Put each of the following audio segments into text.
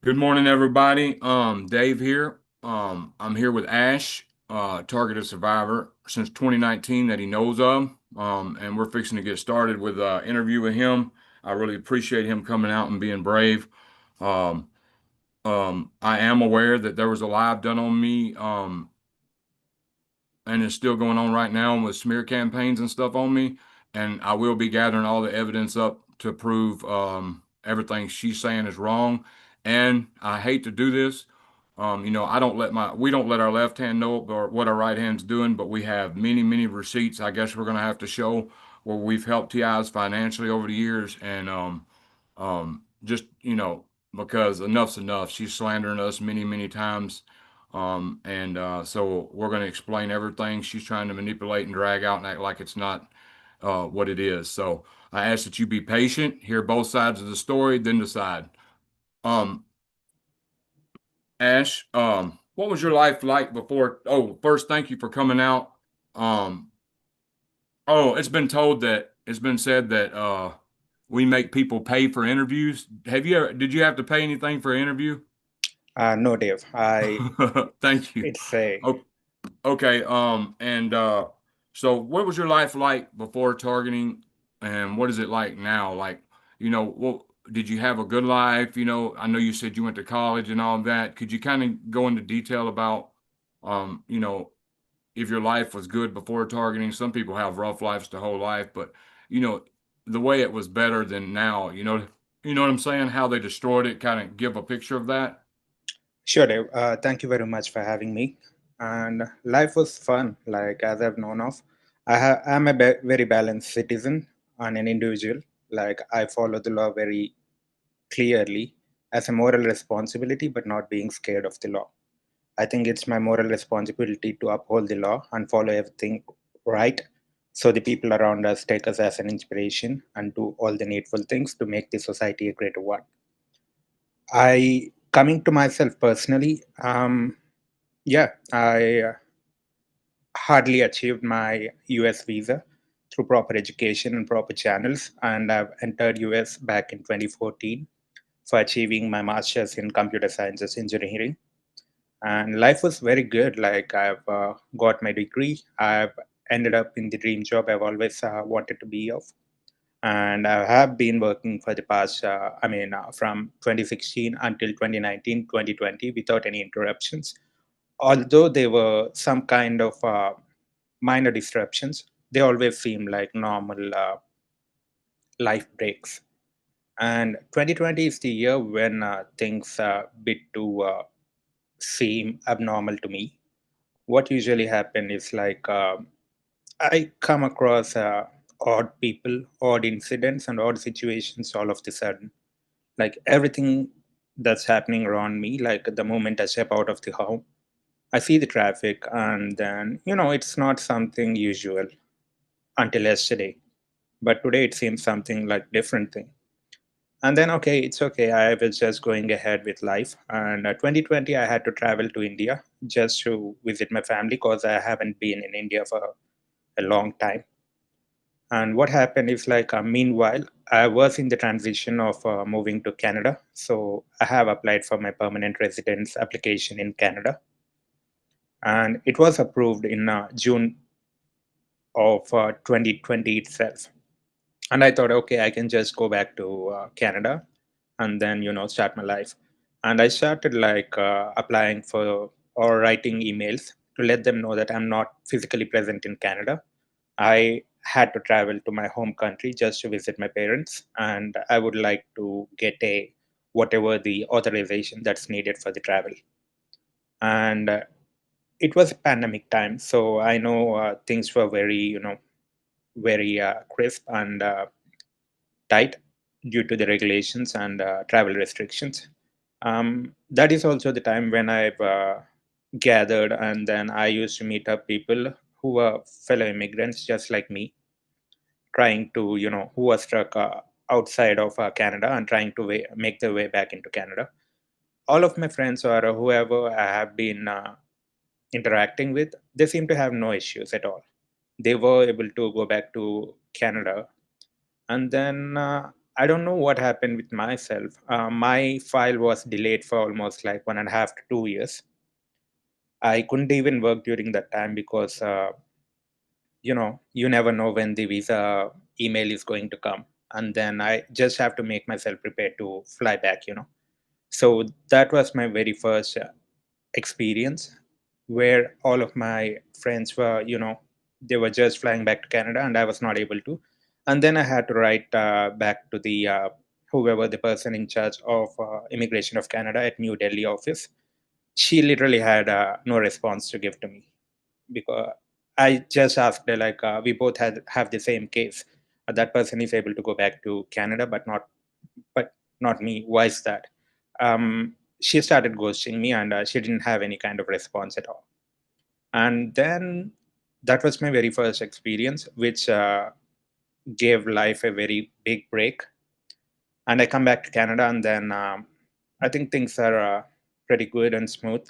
Good morning, everybody. Dave here. I'm here with Ash, targeted survivor since 2019 that he knows of. And we're fixing to get started with interview with him. I really appreciate him coming out and being brave. Um, I am aware that there was a live done on me, and it's still going on right now with smear campaigns and stuff on me. And I will be gathering all the evidence up to prove everything she's saying is wrong. And I hate to do this. I don't let my we don't let our left hand know what our right hand's doing, but we have many receipts. I guess we're gonna have to show where we've helped TIs financially over the years, and just because enough's enough. She's slandering us many times, and so we're going to explain everything she's trying to manipulate and drag out and act like it's not what it is. So I ask that you be patient, hear both sides of the story, then decide. Um, Ash, what was your life like before? Oh, first, thank you for coming out. Um, oh, it's been said that we make people pay for interviews. Did you have to pay anything for an interview? No, Dave. Thank you. It's a Okay, and so what was your life like before targeting, and what is it like now? Like, what did you have a good life? I know you said you went to college and all of that. Could you kind of go into detail about, um, you know, if your life was good before targeting? Some people have rough lives the whole life, but you know, the way it was better than now. You know what I'm saying? How they destroyed it. Kind of give a picture of that. Sure, Dave. Thank you very much for having me. And life was fun, like as I've known of. I'm a very balanced citizen and an individual. Like I follow the law very clearly as a moral responsibility, but not being scared of the law. I think it's my moral responsibility to uphold the law and follow everything right. So the people around us take us as an inspiration and do all the needful things to make the society a greater one. I coming to myself personally, yeah, I hardly achieved my US visa through proper education and proper channels, and I've entered US back in 2014 for achieving my master's in computer sciences engineering. And life was very good. Like I've got my degree, I've ended up in the dream job I've always wanted to be of, and I have been working for the past, from 2016 until 2019, 2020, without any interruptions. Although there were some kind of minor disruptions, they always seem like normal life breaks. And 2020 is the year when things bit to seem abnormal to me. What usually happen is like I come across odd people, odd incidents, and odd situations all of the sudden. Like everything that's happening around me, like the moment I step out of the home, I see the traffic, and then, it's not something usual until yesterday. But today it seems something like different thing. And then, okay, it's okay. I was just going ahead with life. And 2020, I had to travel to India just to visit my family because I haven't been in India for a long time. And what happened is like, meanwhile, I was in the transition of moving to Canada. So I have applied for my permanent residence application in Canada. And it was approved in June of 2020 itself. And I thought, okay, I can just go back to Canada and then, start my life. And I started like applying for or writing emails to let them know that I'm not physically present in Canada. I had to travel to my home country just to visit my parents, and I would like to get a whatever the authorization that's needed for the travel. And it was a pandemic time, so I know things were very, very crisp and tight due to the regulations and travel restrictions. That is also the time when I've gathered, and then I used to meet up people who were fellow immigrants just like me, trying to, who were struck outside of Canada and trying to make their way back into Canada. All of my friends or whoever I have been interacting with, they seem to have no issues at all. They were able to go back to Canada. And then I don't know what happened with myself. My file was delayed for almost like 1.5 to 2 years. I couldn't even work during that time because you never know when the visa email is going to come, and then I just have to make myself prepared to fly back. So that was my very first experience, where all of my friends were, they were just flying back to Canada and I was not able to. And then I had to write back to the whoever the person in charge of immigration of Canada at New Delhi office. She literally had no response to give to me, because I just asked her, like, we both had have the same case. That person is able to go back to Canada, but not me. Why is that? She started ghosting me, and she didn't have any kind of response at all. And then that was my very first experience, which gave life a very big break. And I come back to Canada, and then I think things are pretty good and smooth.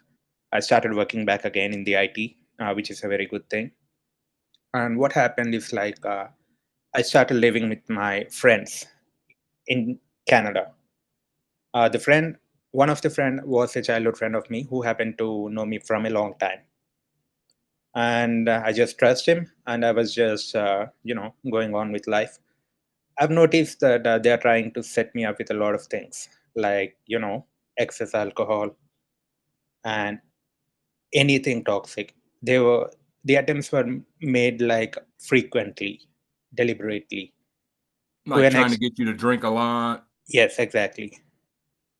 I started working back again in the IT, which is a very good thing. And what happened is, like, I started living with my friends in Canada. The friend, one of the friend was a childhood friend of me who happened to know me from a long time, and I just trust him, and I was just going on with life. I've noticed that they are trying to set me up with a lot of things, like, excess alcohol and anything toxic. They were the attempts were made like frequently, deliberately, to Like an trying to ex. get you to drink a lot, Yes, exactly.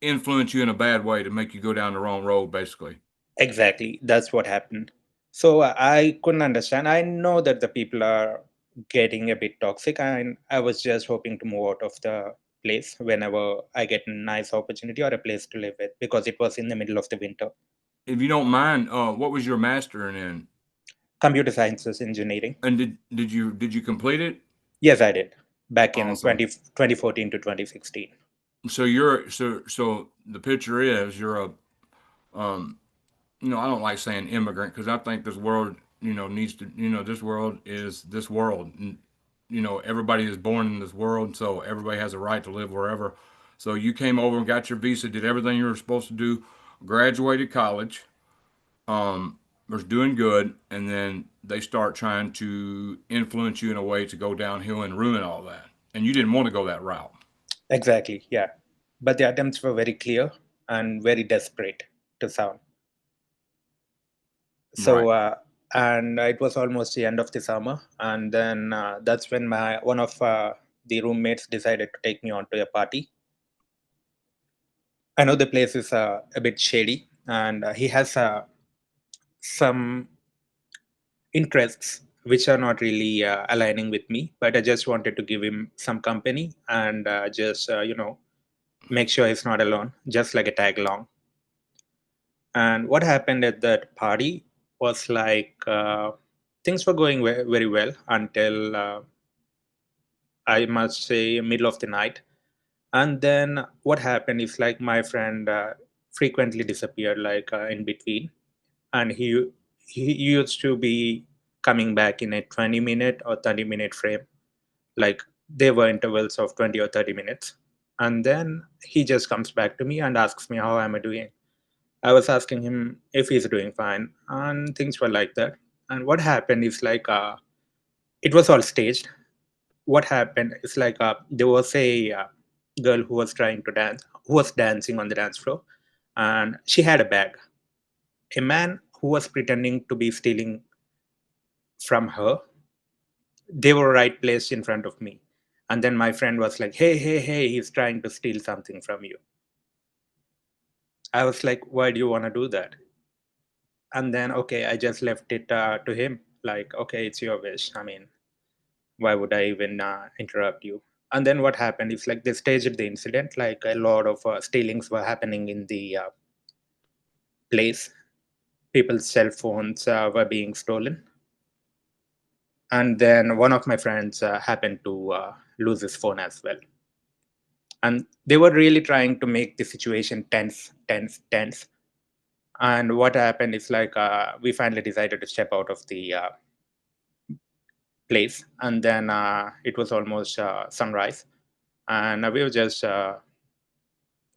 influence you in a bad way to make you go down the wrong road, basically. Exactly, that's what happened. So I couldn't understand. I know that the people are getting a bit toxic, and I was just hoping to move out of the place whenever I get a nice opportunity or a place to live with, because it was in the middle of the winter. If you don't mind, what was your master in? Computer sciences engineering. And did you complete it? Yes, I did, back in Awesome. 2014 to 2016. So the picture is you're a um I don't like saying immigrant because I think this world needs to this world is this world. And, everybody is born in this world, so everybody has a right to live wherever. So you came over and got your visa, did everything you were supposed to do, graduated college, was doing good, and then they start trying to influence you in a way to go downhill and ruin all that. And you didn't want to go that route. Exactly, yeah. But the attempts were very clear and very desperate to sound. Right. So and it was almost the end of the summer, and then that's when my one of the roommates decided to take me on to a party. I know the place is a bit shady, and he has some interests which are not really aligning with me, but I just wanted to give him some company, and just make sure he's not alone, just like a tag along. And what happened at that party was, like, things were going very well until, I must say, middle of the night. And then what happened is, like, my friend frequently disappeared, like, in between, and he used to be coming back in a 20-minute or 30-minute frame. Like, there were intervals of 20 or 30 minutes, and then he just comes back to me and asks me how am I doing. I was asking him if he's doing fine, and things were like that. And what happened is, like, it was all staged. What happened is, like, there was a girl who was trying to dance, who was dancing on the dance floor, and she had a bag. A man who was pretending to be stealing from her, they were right placed in front of me. And then my friend was like, hey, hey, hey, he's trying to steal something from you. I was like, why do you want to do that? And then, okay, I just left it to him, like, okay, it's your wish. I mean, why would I even interrupt you? And then what happened is, like, they staged the incident, like a lot of stealings were happening in the place. People's cell phones were being stolen. And then one of my friends happened to lose his phone as well. And they were really trying to make the situation tense, tense, tense. And what happened is, like, we finally decided to step out of the place. And then it was almost sunrise. and we were just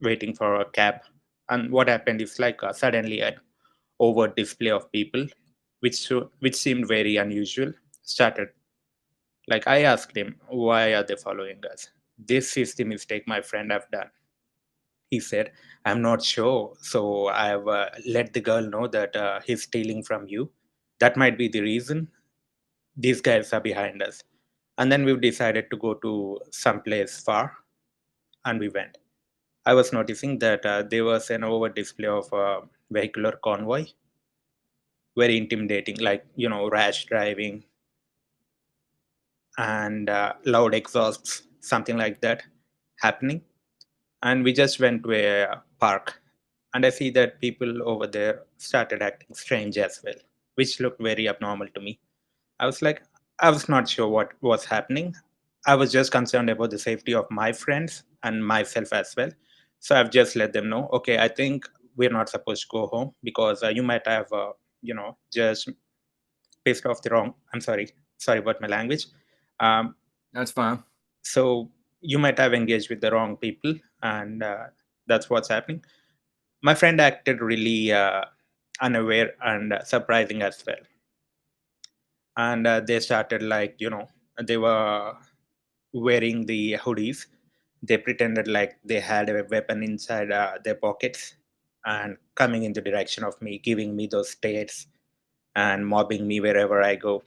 waiting for a cab. And what happened is like suddenly an over display of people, which seemed very unusual, started. Like I asked him, why are they following us? This is the mistake my friend have done. He said, I'm not sure. So I've let the girl know that he's stealing from you. That might be the reason these guys are behind us. And then we decided to go to some place far, and we went. I was noticing that there was an over display of a vehicular convoy, very intimidating, like, rash driving and loud exhausts, something like that happening. And we just went to a park, and I see that people over there started acting strange as well, which looked very abnormal to me. I was like, I was not sure what was happening. I was just concerned about the safety of my friends and myself as well. So I've just let them know, okay, I think we're not supposed to go home because you might have just pissed off the wrong, I'm sorry about my language. um, That's fine. so you might have engaged with the wrong people, and that's what's happening. My friend acted really unaware and surprising as well. And they started, like, they were wearing the hoodies. They pretended like they had a weapon inside their pockets, and coming in the direction of me, giving me those stares and mobbing me wherever I go.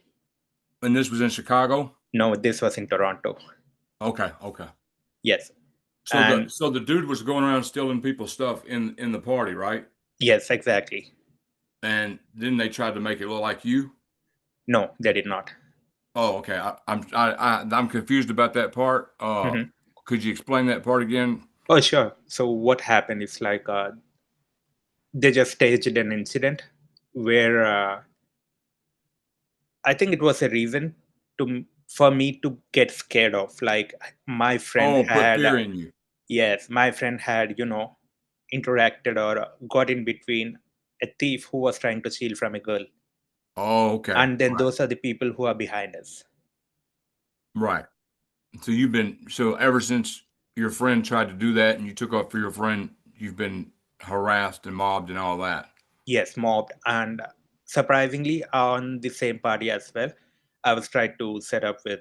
And this was in Chicago. No, this was in Toronto. Okay, okay. Yes. So the And so the dude was going around stealing people's stuff in the party, right? yes, exactly. And then they tried to make it look like you. No, they did not. Oh, okay. I'm confused about that part. Mhm. Could you explain that part again? Oh, sure. So what happened is like they just staged an incident where I think it was a reason for me to get scared of. Like my friend Oh, put had, fear in you. yes, my friend had, interacted or got in between a thief who was trying to steal from a girl. Oh, okay. And then Right. those are the people who are behind us. Right. So ever since your friend tried to do that and you took off for your friend, you've been harassed and mobbed and all that. Yes, mobbed. And surprisingly, on the same party as well, I was trying to set up with,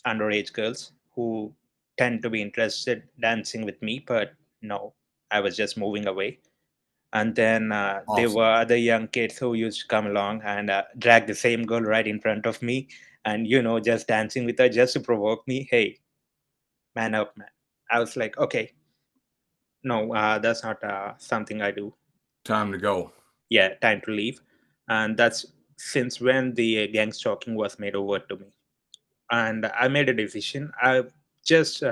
underage girls who tend to be interested dancing with me, but no, I was just moving away. And then there Awesome. were other young kids who used to come along and drag the same girl right in front of me, and just dancing with her just to provoke me. Hey, man up, man. I was like, okay, no, that's not something I do. Time to go. Yeah, time to leave. And that's since when the gang stalking was made over to me. And I made a decision. I just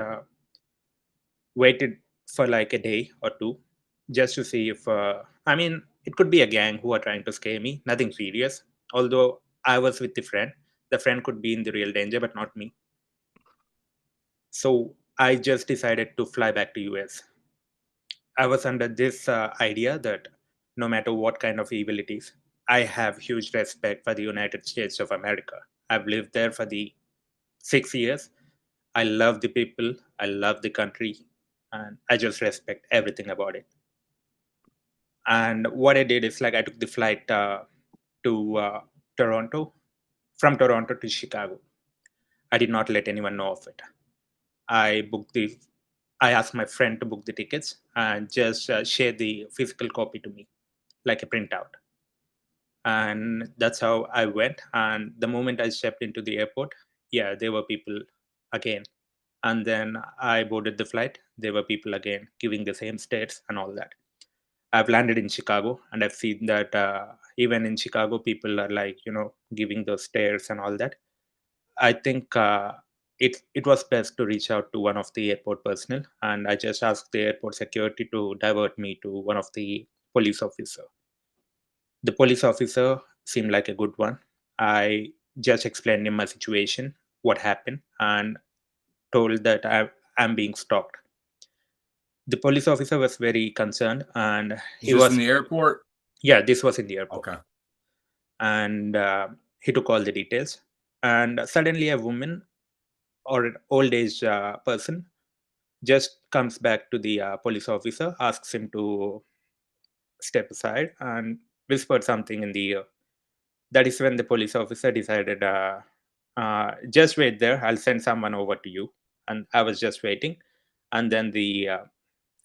waited for like a day or two just to see if I mean, it could be a gang who are trying to scare me, nothing serious. Although I was with the friend could be in the real danger, but not me. So I just decided to fly back to US. I was under this idea that no matter what kind of evil it is, I have huge respect for the United States of America. I've lived there for the 6 years. I love the people, I love the country, and I just respect everything about it. And what I did is like I took the flight to Toronto, from Toronto to Chicago. I did not let anyone know of it. I booked the, I asked my friend to book the tickets and just share the physical copy to me, like a printout. And that's how I went. And the moment I stepped into the airport, yeah, there were people again. And then I boarded the flight. There were people again giving the same states and all that. I've landed in Chicago, and I've seen that even in Chicago, people are like, giving those stares and all that. I think it was best to reach out to one of the airport personnel, and I just asked the airport security to divert me to one of the police officer. The police officer seemed like a good one. I just explained him my situation, what happened, and told that I'm being stalked. The police officer was very concerned, and Is he this in was, the airport? yeah, this was in the airport. Okay. And he took all the details. And suddenly, a woman or an old age person just comes back to the police officer, asks him to step aside, and whispered something in the ear. That is when the police officer decided, just wait there, I'll send someone over to you. And I was just waiting. And then the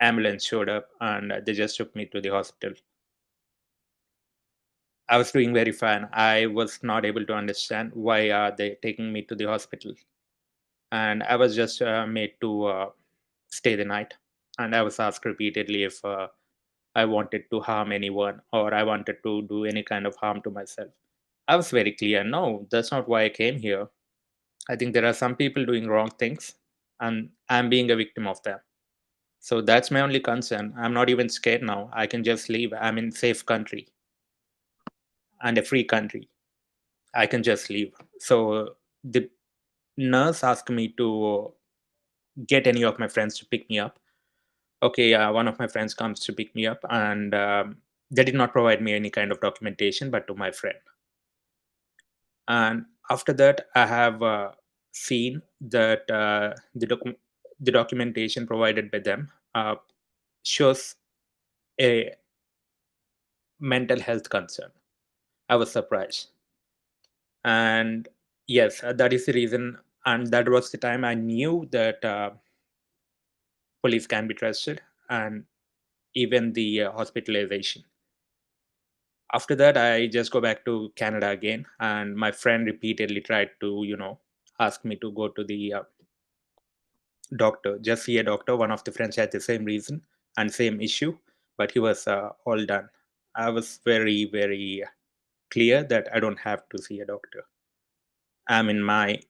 ambulance showed up and they just took me to the hospital. I was doing very fine. I was not able to understand why are they taking me to the hospital. And I was just made to stay the night. And I was asked repeatedly if I wanted to harm anyone or I wanted to do any kind of harm to myself. I was very clear, no, that's not why I came here. I think there are some people doing wrong things and I'm being a victim of them. So that's my only concern. I'm not even scared now. I can just leave. I'm in safe country and a free country. I can just leave. So the nurse asked me to get any of my friends to pick me up. Okay, one of my friends comes to pick me up, and they did not provide me any kind of documentation, but to my friend. And after that, I have seen that the documentation provided by them shows a mental health concern. I was surprised, and yes, that is the reason, and that was the time I knew that police can be trusted, and even the hospitalization. After that, I just go back to Canada again, and my friend repeatedly tried to, ask me to go to the doctor, just see a doctor. One of the friends had the same reason and same issue, but he was all done. I was very, very clear that I don't have to see a doctor. I'm in my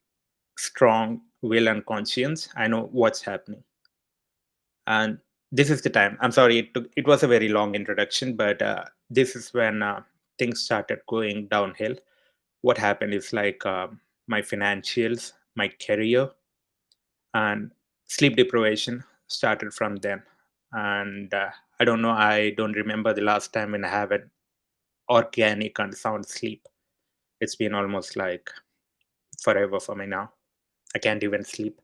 strong will and conscience. I know what's happening. And this is the time. I'm sorry, it was a very long introduction, but this is when things started going downhill. What happened is like my financials, my career, and sleep deprivation started from then. And I don't know, I don't remember the last time when I have an organic and sound sleep. It's been almost like forever for me now. I can't even sleep.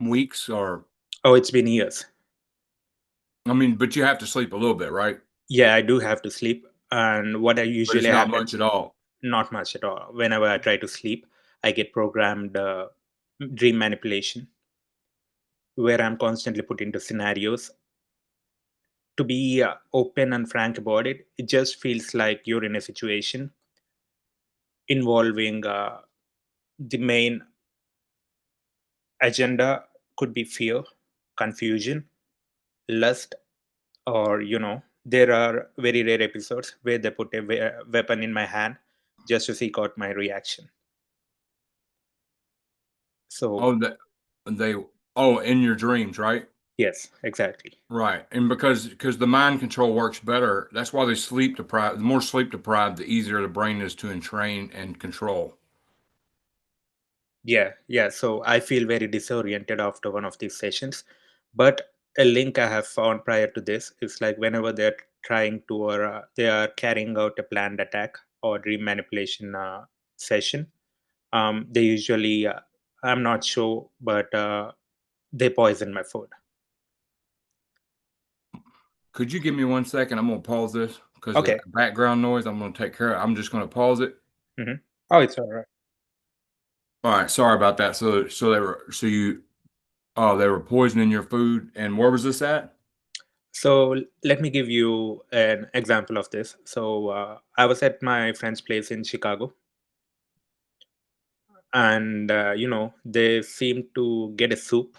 Weeks or, Oh, it's been years. I mean, but you have to sleep a little bit, right? Yeah, I do have to sleep. And what I But it's usually not much happens, at all. not much at all. Whenever I try to sleep, I get programmed dream manipulation, where I'm constantly put into scenarios. To be open and frank about it, it just feels like you're in a situation involving the main agenda could be fear, confusion, lust, or there are very rare episodes where they put a weapon in my hand just to seek out my reaction. So Oh, that they, oh, in your dreams, right? yes, exactly. Right. And because the mind control works better, that's why they sleep deprived. The more sleep deprived, the easier the brain is to entrain and control. Yeah, yeah. So I feel very disoriented after one of these sessions. But a link I have found prior to this is like whenever they're trying to or they are carrying out a planned attack or dream manipulation session, they usually, I'm not sure, but they poison my food. Could you give me 1 second? I'm gonna pause this because the Okay. background noise. I'm gonna take care of. I'm just gonna pause it. Hmm. Oh, it's all right. All right. Sorry about that. So they were poisoning your food. And where was this at? So let me give you an example of this. So I was at my friend's place in Chicago, and they seemed to get a soup,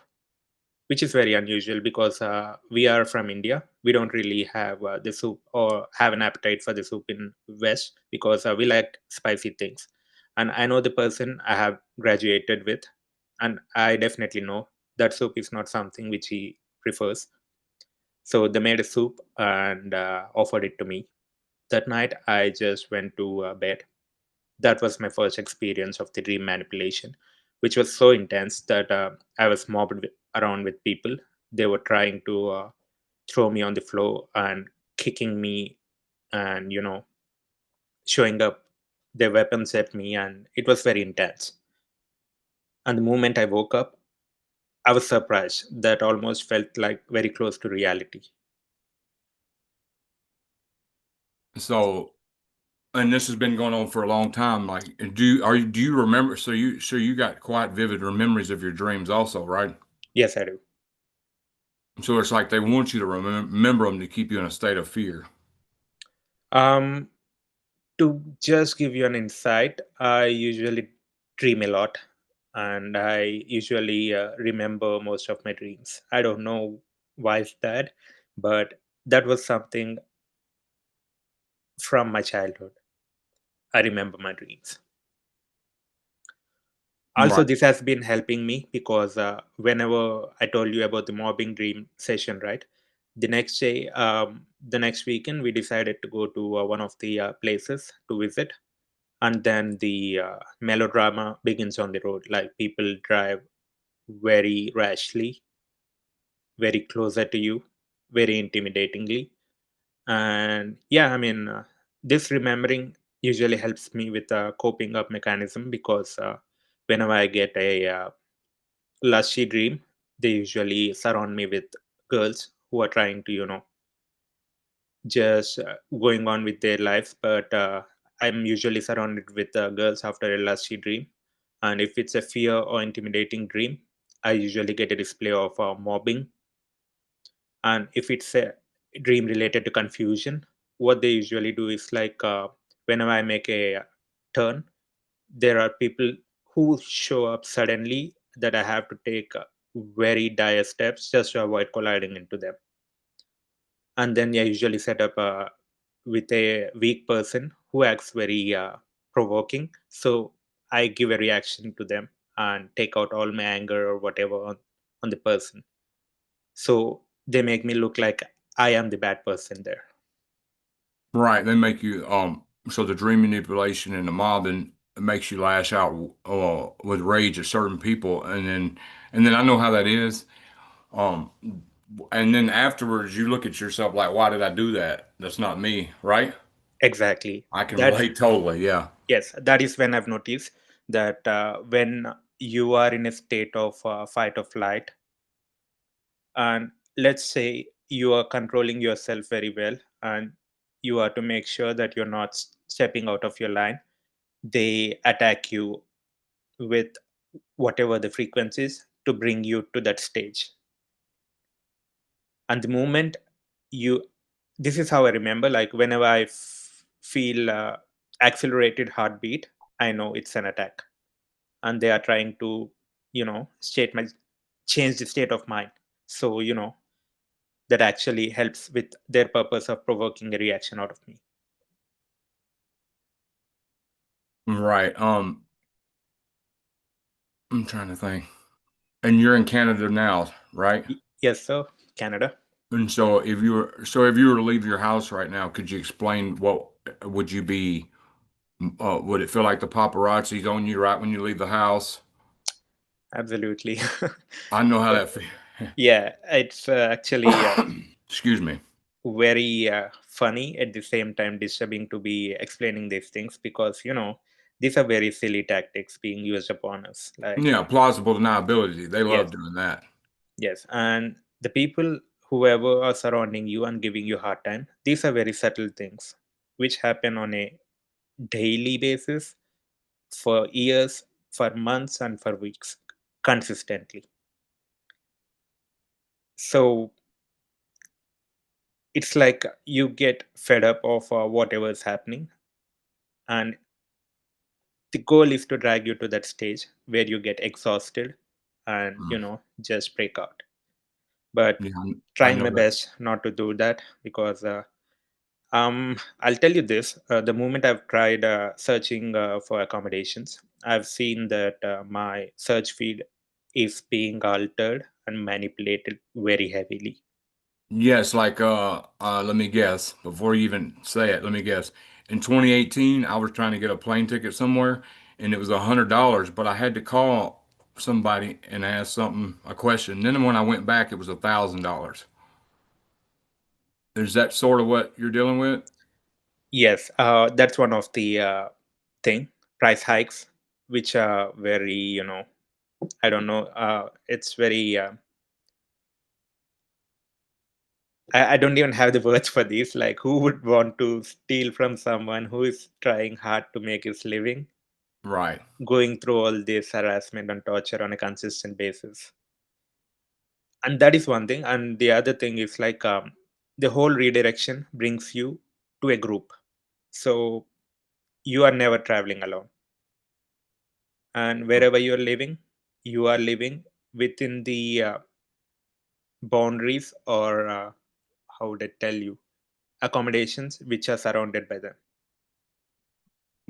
which is very unusual because we are from India. We don't really have the soup or have an appetite for the soup in West because we like spicy things. And I know the person I have graduated with, and I definitely know that soup is not something which he prefers. So they made a soup and offered it to me. That night, I just went to bed. That was my first experience of the dream manipulation, which was so intense that I was mobbed around with people. They were trying to throw me on the floor and kicking me and, showing up their weapons at me. And it was very intense. And the moment I woke up, I was surprised. That almost felt like very close to reality. So, and this has been going on for a long time. Like, do you remember? So you got quite vivid memories of your dreams, also, right? Yes, I do. So it's like they want you to remember them to keep you in a state of fear. Um, to just give you an insight, I usually dream a lot, and I usually remember most of my dreams. I don't know why is that, but that was something from my childhood. I remember my dreams. Also, Right. this has been helping me because whenever I told you about the mobbing dream session, right? The next day, the next weekend, we decided to go to one of the places to visit, and then the melodrama begins on the road. Like people drive very rashly, very closer to you, very intimidatingly, and yeah, I mean, this remembering usually helps me with a coping up mechanism because whenever I get a lusty dream, they usually surround me with girls who are trying to, just going on with their lives. But I'm usually surrounded with girls after a lusty dream. And if it's a fear or intimidating dream, I usually get a display of mobbing. And if it's a dream related to confusion, what they usually do is like whenever I make a turn, there are people who show up suddenly that I have to take very dire steps just to avoid colliding into them. And then I usually set up with a weak person who acts very provoking. So I give a reaction to them and take out all my anger or whatever on the person. So they make me look like I am the bad person there. Right. They make you so the dream manipulation and the mobbing makes you lash out with rage at certain people, and then I know how that is. Um, and then afterwards you look at yourself like, why did I do that? That's not me, right? Exactly. I can That relate totally. Yeah. Yes, that is when I've noticed that when you are in a state of fight or flight, and let's say you are controlling yourself very well, and you are to make sure that you're not stepping out of your line, they attack you with whatever the frequencies to bring you to that stage. And the moment you, this is how I remember, like whenever I feel accelerated heartbeat, I know it's an attack and they are trying to state my change the state of mind. So that actually helps with their purpose of provoking a reaction out of me. Right. I'm trying to think. And you're in Canada now, right? Yes, sir. Canada. And so if you were to leave your house right now, could you explain what would you be? Would it feel like the paparazzi's on you right when you leave the house? Absolutely. I know how that feels. Yeah, it's actually Excuse me. very funny, at the same time disturbing to be explaining these things because these are very silly tactics being used upon us, like Yeah, plausible deniability. They yes, love doing that. yes. And the people, whoever are surrounding you and giving you hard time, these are very subtle things which happen on a daily basis, for years, for months, and for weeks, consistently. So it's like you get fed up of whatever is happening, and the goal is to drag you to that stage where you get exhausted and Mm. just break out. But Yeah, I trying know my that. best not to do that because I'll tell you this: the moment I've tried searching for accommodations, I've seen that my search feed is being altered and manipulated very heavily. Yes, like let me guess. Before you even say it, let me guess. In 2018, I was trying to get a plane ticket somewhere, and it was $100, but I had to call somebody and ask a question. Then when I went back, it was $1,000. Is that sort of what you're dealing with? Yes, that's one of the thing, price hikes, which are very I don't know. It's very. I don't even have the words for this. Like, who would want to steal from someone who is trying hard to make his living, Right. going through all this harassment and torture on a consistent basis? And that is one thing. And the other thing is like the whole redirection brings you to a group. So you are never traveling alone. And wherever you're living, you are living within the boundaries or how would I tell you, accommodations which are surrounded by them.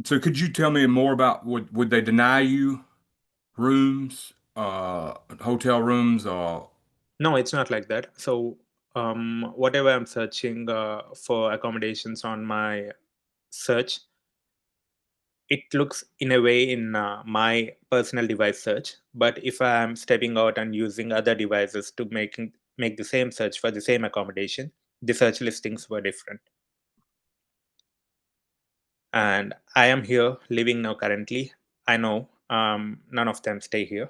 So could you tell me more about would they deny you rooms, hotel rooms, No, it's not like that. So whatever I'm searching for accommodations on my search, it looks in a way in my personal device search. But if I'm stepping out and using other devices to make the same search for the same accommodation, the search listings were different. And I am here living now currently. I know none of them stay here.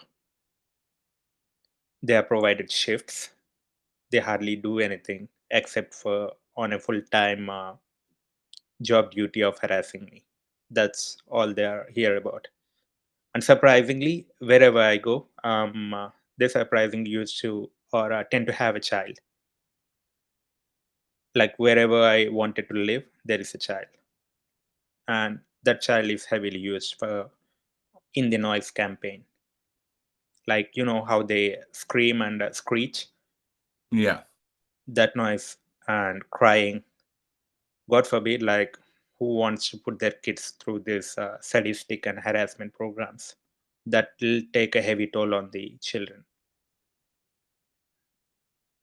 They are provided shifts. They hardly do anything except for on a full time job duty of harassing me. That's all they are here about. And surprisingly, wherever I go, they surprisingly used to or tend to have a child. Like wherever I wanted to live, there is a child, and that child is heavily used for in the noise campaign. Like you know how they scream and screech, yeah. that noise and crying. God forbid, like who wants to put their kids through this sadistic and harassment programs that will take a heavy toll on the children.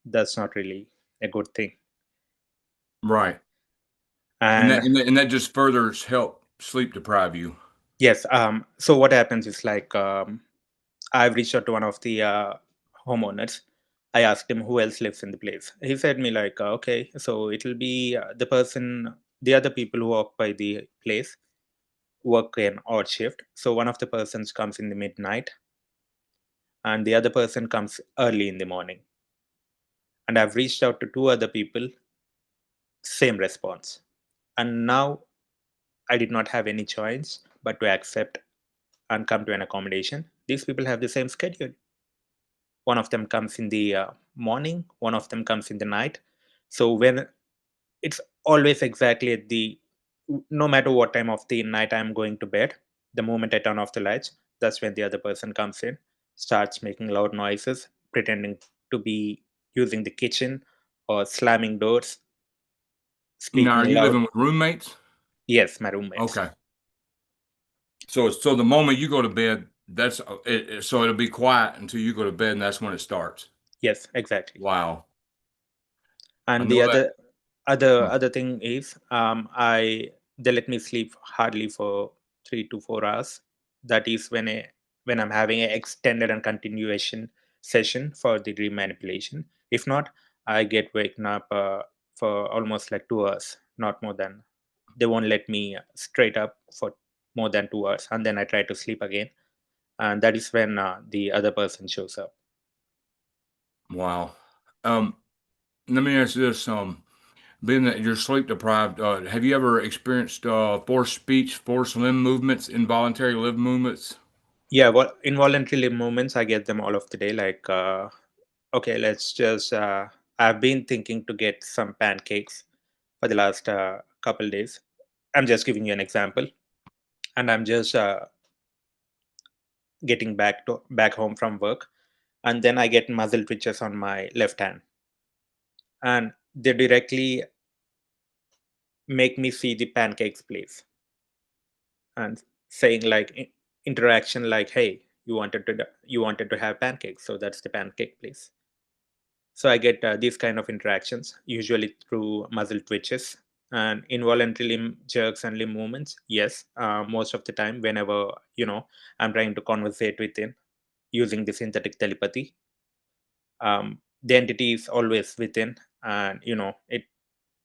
That's not really a good thing. Right. And And that just furthers help sleep deprive you. yes, so what happens is like I've reached out to one of the homeowners. I asked him who else lives in the place. He said me like, okay, so it'll be the other people who occupy the place work an odd shift. So one of the persons comes in the midnight, and the other person comes early in the morning. And I've reached out to two other people, same response. And now I did not have any choice but to accept and come to an accommodation. These people have the same schedule. One of them comes in the morning, one of them comes in the night. So when it's always exactly at the no matter what time of the night I'm going to bed, the moment I turn off the lights, that's when the other person comes in, starts making loud noises, pretending to be using the kitchen or slamming doors, Now, speaking are you loud. living with roommates? Yes, my roommates. Okay. So the moment you go to bed, that's so it'll be quiet until you go to bed, and that's when it starts. Yes, exactly. Wow. I And know the that. other thing is I they let me sleep hardly for 3 to 4 hours. That is when I'm having an extended and continuation session for the dream manipulation. If not, I get waken up for almost like 2 hours, not more than. They won't let me straight up for more than 2 hours, and then I try to sleep again, and that is when the other person shows up. Wow. Um, Let me ask you this. Being that you're sleep deprived, have you ever experienced forced speech, forced limb movements, involuntary limb movements? Yeah, well, involuntary limb movements, I get them all of the day. Like, okay, let's just. I've been thinking to get some pancakes for the last couple days. I'm just giving you an example, and I'm just getting back home from work, and then I get muscle twitches on my left hand, and they directly make me see the pancakes place and saying like interaction like, "Hey, you wanted to have pancakes, so that's the pancake place." So I get these kind of interactions, usually through muscle twitches and involuntary limb jerks and limb movements. Yes, most of the time, whenever I'm trying to conversate with him using the synthetic telepathy, the entity is always within, and it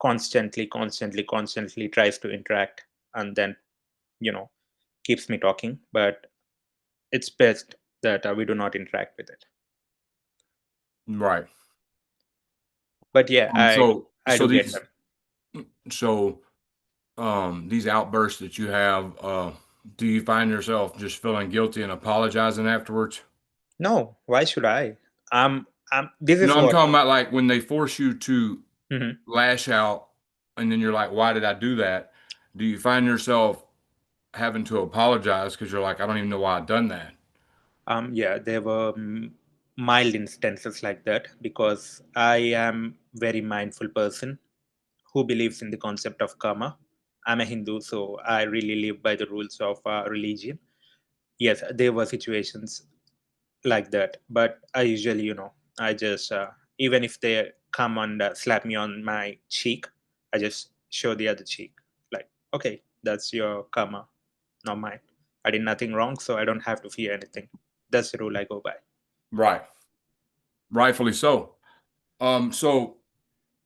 constantly tries to interact, and then you know keeps me talking. But it's best. that we do not interact with it. Right. But yeah, So I do get these them. so these outbursts that you have, do you find yourself just feeling guilty and apologizing afterwards? No, why should I? This No, is I'm what. talking about like when they force you to Mhm. lash out, and then you're like, "Why did I do that?" Do you find yourself having to apologize because you're like, "I don't even know why I done that." Yeah, there were mild instances like that because I am very mindful person who believes in the concept of karma. I'm a Hindu, so I really live by the rules of religion. Yes, there were situations like that, but I usually, I just even if they come and slap me on my cheek, I just show the other cheek, like, okay, that's your karma, not mine. I did nothing wrong, so I don't have to fear anything. That's the rule I go by. Right. Rightfully so. So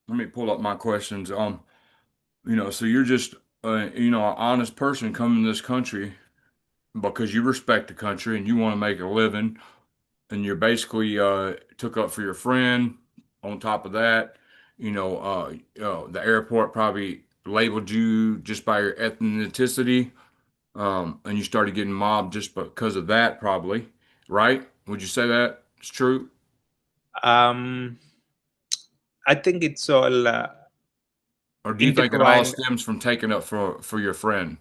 let me pull up my questions. So you're just an honest person coming to this country because you respect the country and you want to make a living, and you're basically took up for your friend. On top of that, the airport probably labeled you just by your ethnicity, and you started getting mobbed just because of that, probably, right? Would you say that it's true, um I think it's all or do you think it all intertwined. stems from taking up for your friend?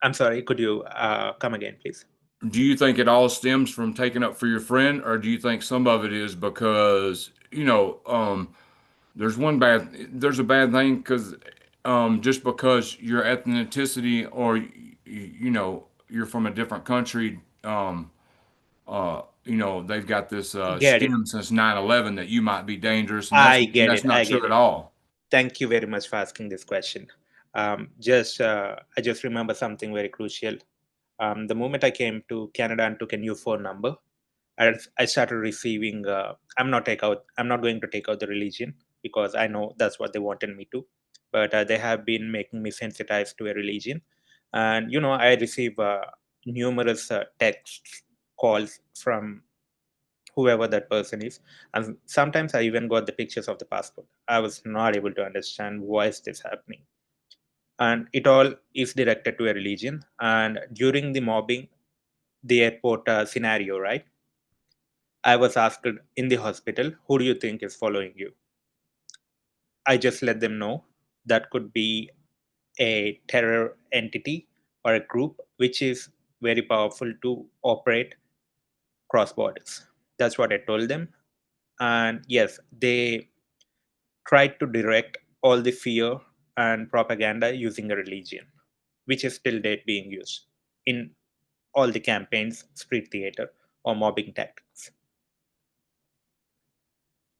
I'm sorry, could you come again, please? Do you think it all stems from taking up for your friend, or do you think some of it is because there's a bad thing because just because your ethnicity or you're from a different country, they've got this Get it. stem since 9/11 that you might be dangerous, and I get that's it. not I true get at it. all. Thank you very much for asking this question. Just I just remember something very crucial. The moment I came to Canada and took a new phone number, I started receiving. I'm not going to take out the religion because I know that's what they wanted me to. But they have been making me sensitized to a religion, and I receive numerous texts, calls from whoever that person is, and sometimes I even got the pictures of the passport. I was not able to understand why is this happening, and it all is directed to a religion. And during the mobbing, the airport scenario, right? I was asked in the hospital, who do you think is following you? I just let them know that could be a terror entity or a group which is very powerful to operate cross borders. That's what I told them. And yes, they tried to direct all the fear and propaganda using a religion, which is still date being used in all the campaigns, street theater, or mobbing tactics,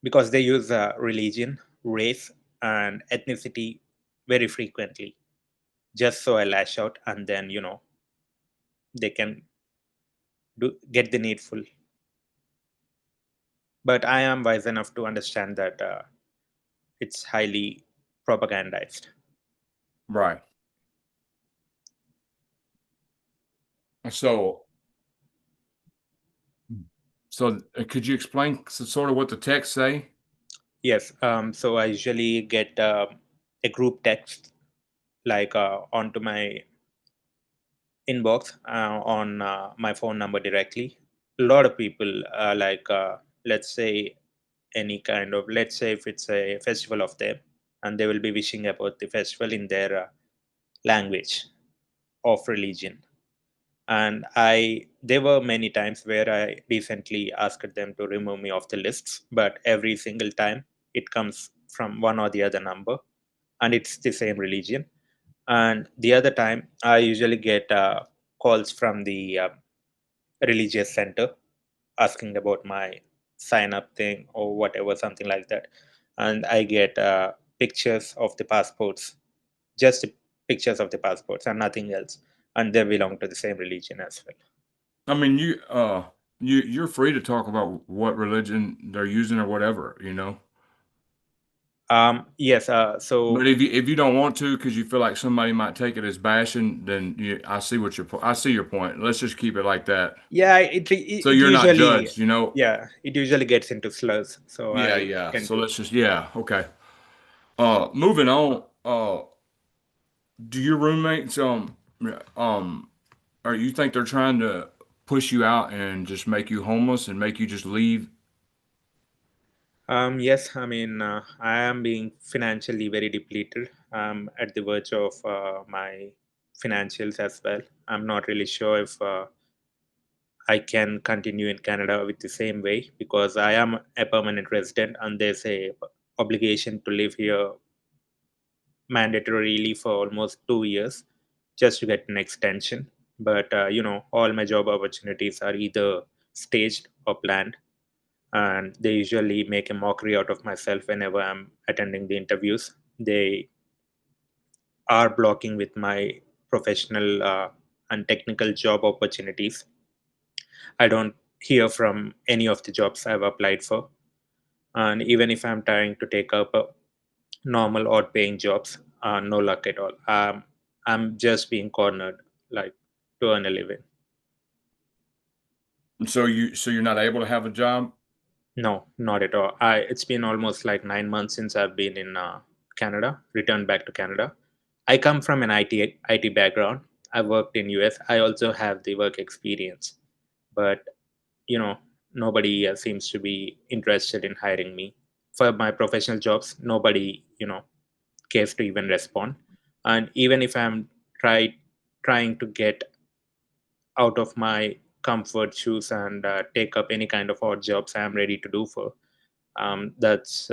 because they use religion, race, and ethnicity very frequently, just so I lash out, and then they can get the needful. But I am wise enough to understand that it's highly propagandized. Right. So, could you explain sort of what the text say? Yes, so I usually get a group text like onto my inbox on my phone number directly. A lot of people like let's say any kind of, let's say if it's a festival of them, and they will be wishing about the festival in their language of religion. And there were many times where I recently asked them to remove me off the lists, but every single time it comes from one or the other number, and it's the same religion. And the other time I usually get calls from the religious center asking about my sign up thing or whatever, something like that. And I get pictures of the passports, just pictures of the passports and nothing else. And they belong to the same religion as well. I mean, you're free to talk about what religion they're using or whatever. Yes. But if you don't want to because you feel like somebody might take it as bashing, then I see I see your point. Let's just keep it like that. Yeah, So it you're not usually, judged, you know? yeah, it usually gets into slurs, so Yeah, I yeah. tend So to. let's just yeah, okay. Moving on. Do your roommates um or you think they're trying to push you out and just make you homeless and make you just leave? Yes, I mean, I am being financially very depleted. I'm at the verge of my financials as well. I'm not really sure if I can continue in Canada with the same way because I am a permanent resident and there's a obligation to live here mandatorily for almost 2 years just to get an extension. But all my job opportunities are either staged or planned, and they usually make a mockery out of myself whenever I'm attending the interviews. They are blocking with my professional and technical job opportunities. I don't hear from any of the jobs I've applied for, and even if I'm trying to take up normal odd paying jobs, no luck at all. I'm just being cornered, like, to earn a living. So you're not able to have a job? No, not at all. It's been almost like 9 months since I've been in Canada, returned back to Canada. I come from an IT background. I worked in US. I also have the work experience, but you know, nobody seems to be interested in hiring me for my professional jobs. Nobody, cares to even respond. And even if I'm try trying to get out of my comfort shoes and take up any kind of odd jobs I'm ready to do for, that's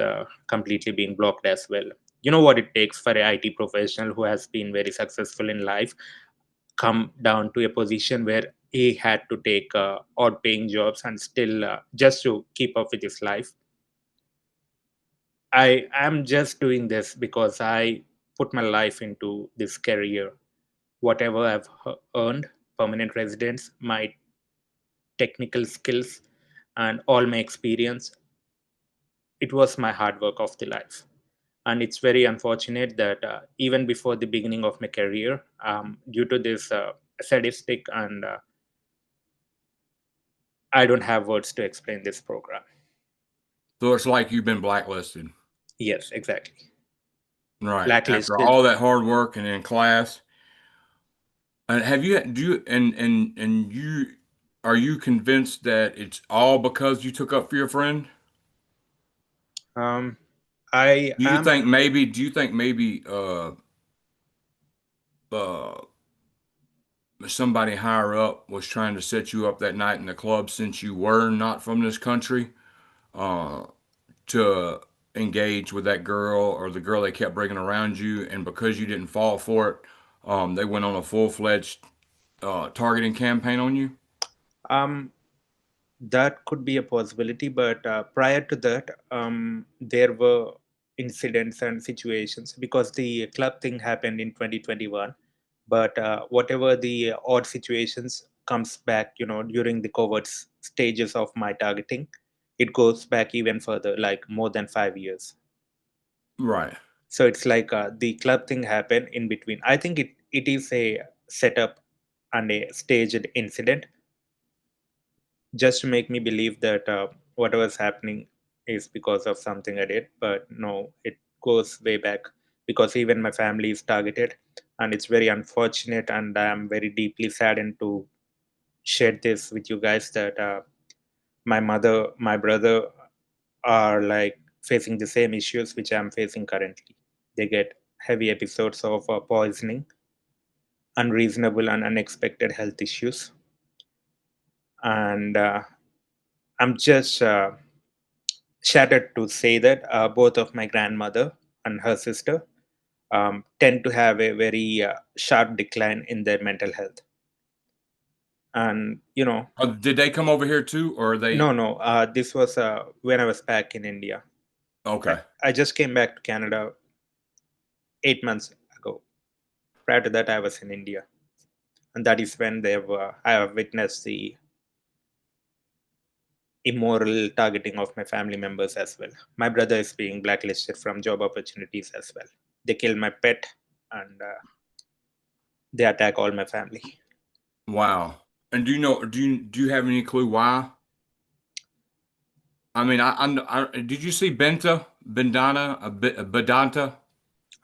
completely being blocked as well. You know what it takes for a IT professional who has been very successful in life come down to a position where he had to take odd paying jobs and still just to keep up with his life. I am just doing this because I put my life into this career. Whatever I've earned, permanent residence, my technical skills, and all my experience, it was my hard work of the life. And it's very unfortunate that even before the beginning of my career, due to this sadistic and I don't have words to explain this program. So it's like you've been blacklisted. Yes, exactly. Right. After Blacklisted. all that hard work and in class. And have you do you and you are you convinced that it's all because you took up for your friend? Um, I Do you am. think maybe do you think maybe uh somebody higher up was trying to set you up that night in the club since you were not from this country uh to engage with that girl or the girl they kept bringing around you, and because you didn't fall for it, they went on a full-fledged targeting campaign on you? Um, that could be a possibility, but prior to that, there were incidents and situations because the club thing happened in 2021. But whatever the odd situations comes back, during the covert stages of my targeting, it goes back even further, like more than 5 years. Right. So it's like the club thing happened in between. I think it is a setup and a staged incident just to make me believe that whatever's happening is because of something I did. But no, it goes way back because even my family is targeted, and it's very unfortunate. And I'm very deeply saddened to share this with you guys that my mother, my brother are like facing the same issues which I'm facing currently. They get heavy episodes of poisoning, unreasonable and unexpected health issues, and I'm just shattered to say that both of my grandmother and her sister tend to have a very sharp decline in their mental health. And Did they come over here too, or are they? no, no, this was when I was back in India. I, Okay. I just came back to Canada 8 months ago. Prior to that, I was in India, and that is when I have witnessed the immoral targeting of my family members as well. My brother is being blacklisted from job opportunities as well. They kill my pet, and they attack all my family. Wow. And do you have any clue why? I mean, did you see Bedanta?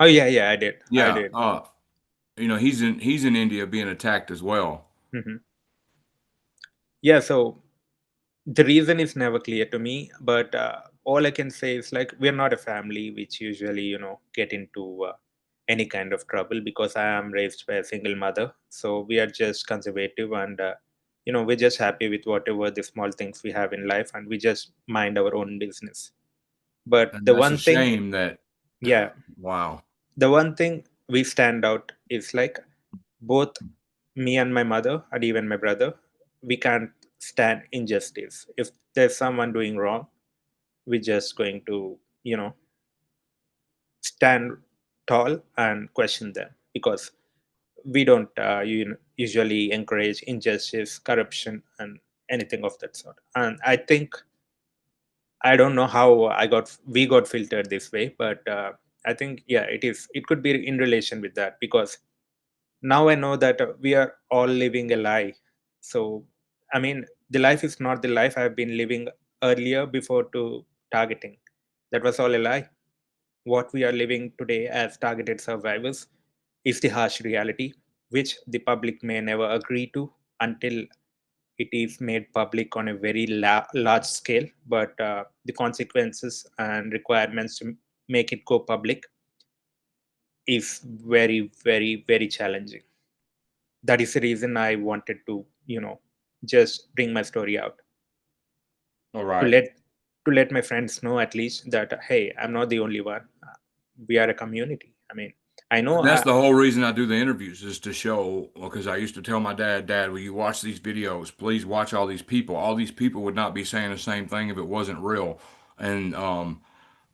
Oh yeah, yeah, I did. I Yeah. did. He's in India being attacked as well. Hmm. Yeah, so the reason is never clear to me, but all I can say is like we're not a family which usually get into any kind of trouble, because I am raised by a single mother. So we are just conservative, and we're just happy with whatever the small things we have in life, and we just mind our own business. But And the that's a one thing, shame that yeah, wow. the one thing we stand out is like both me and my mother, and even my brother, we can't stand injustice. If there's someone doing wrong, we're just going to stand tall and question them, because we don't usually encourage injustice, corruption, and anything of that sort. And I think, I don't know how we got filtered this way, but I think, yeah, it could be in relation with that, because now I know that we are all living a lie. So I mean, the life is not the life I've been living earlier before to targeting. That was all a lie. What we are living today as targeted survivors is the harsh reality, which the public may never agree to until it is made public on a very large scale. But the consequences and requirements to make it go public is very, very, very challenging. That is the reason I wanted to, just bring my story out, All to right. let my friends know at least that, hey, I'm not the only one. We are a community. I mean, I know. And that's the whole reason I do the interviews is to show, because I used to tell my dad, Dad, will you watch these videos? Please watch all these people. All these people would not be saying the same thing if it wasn't real. And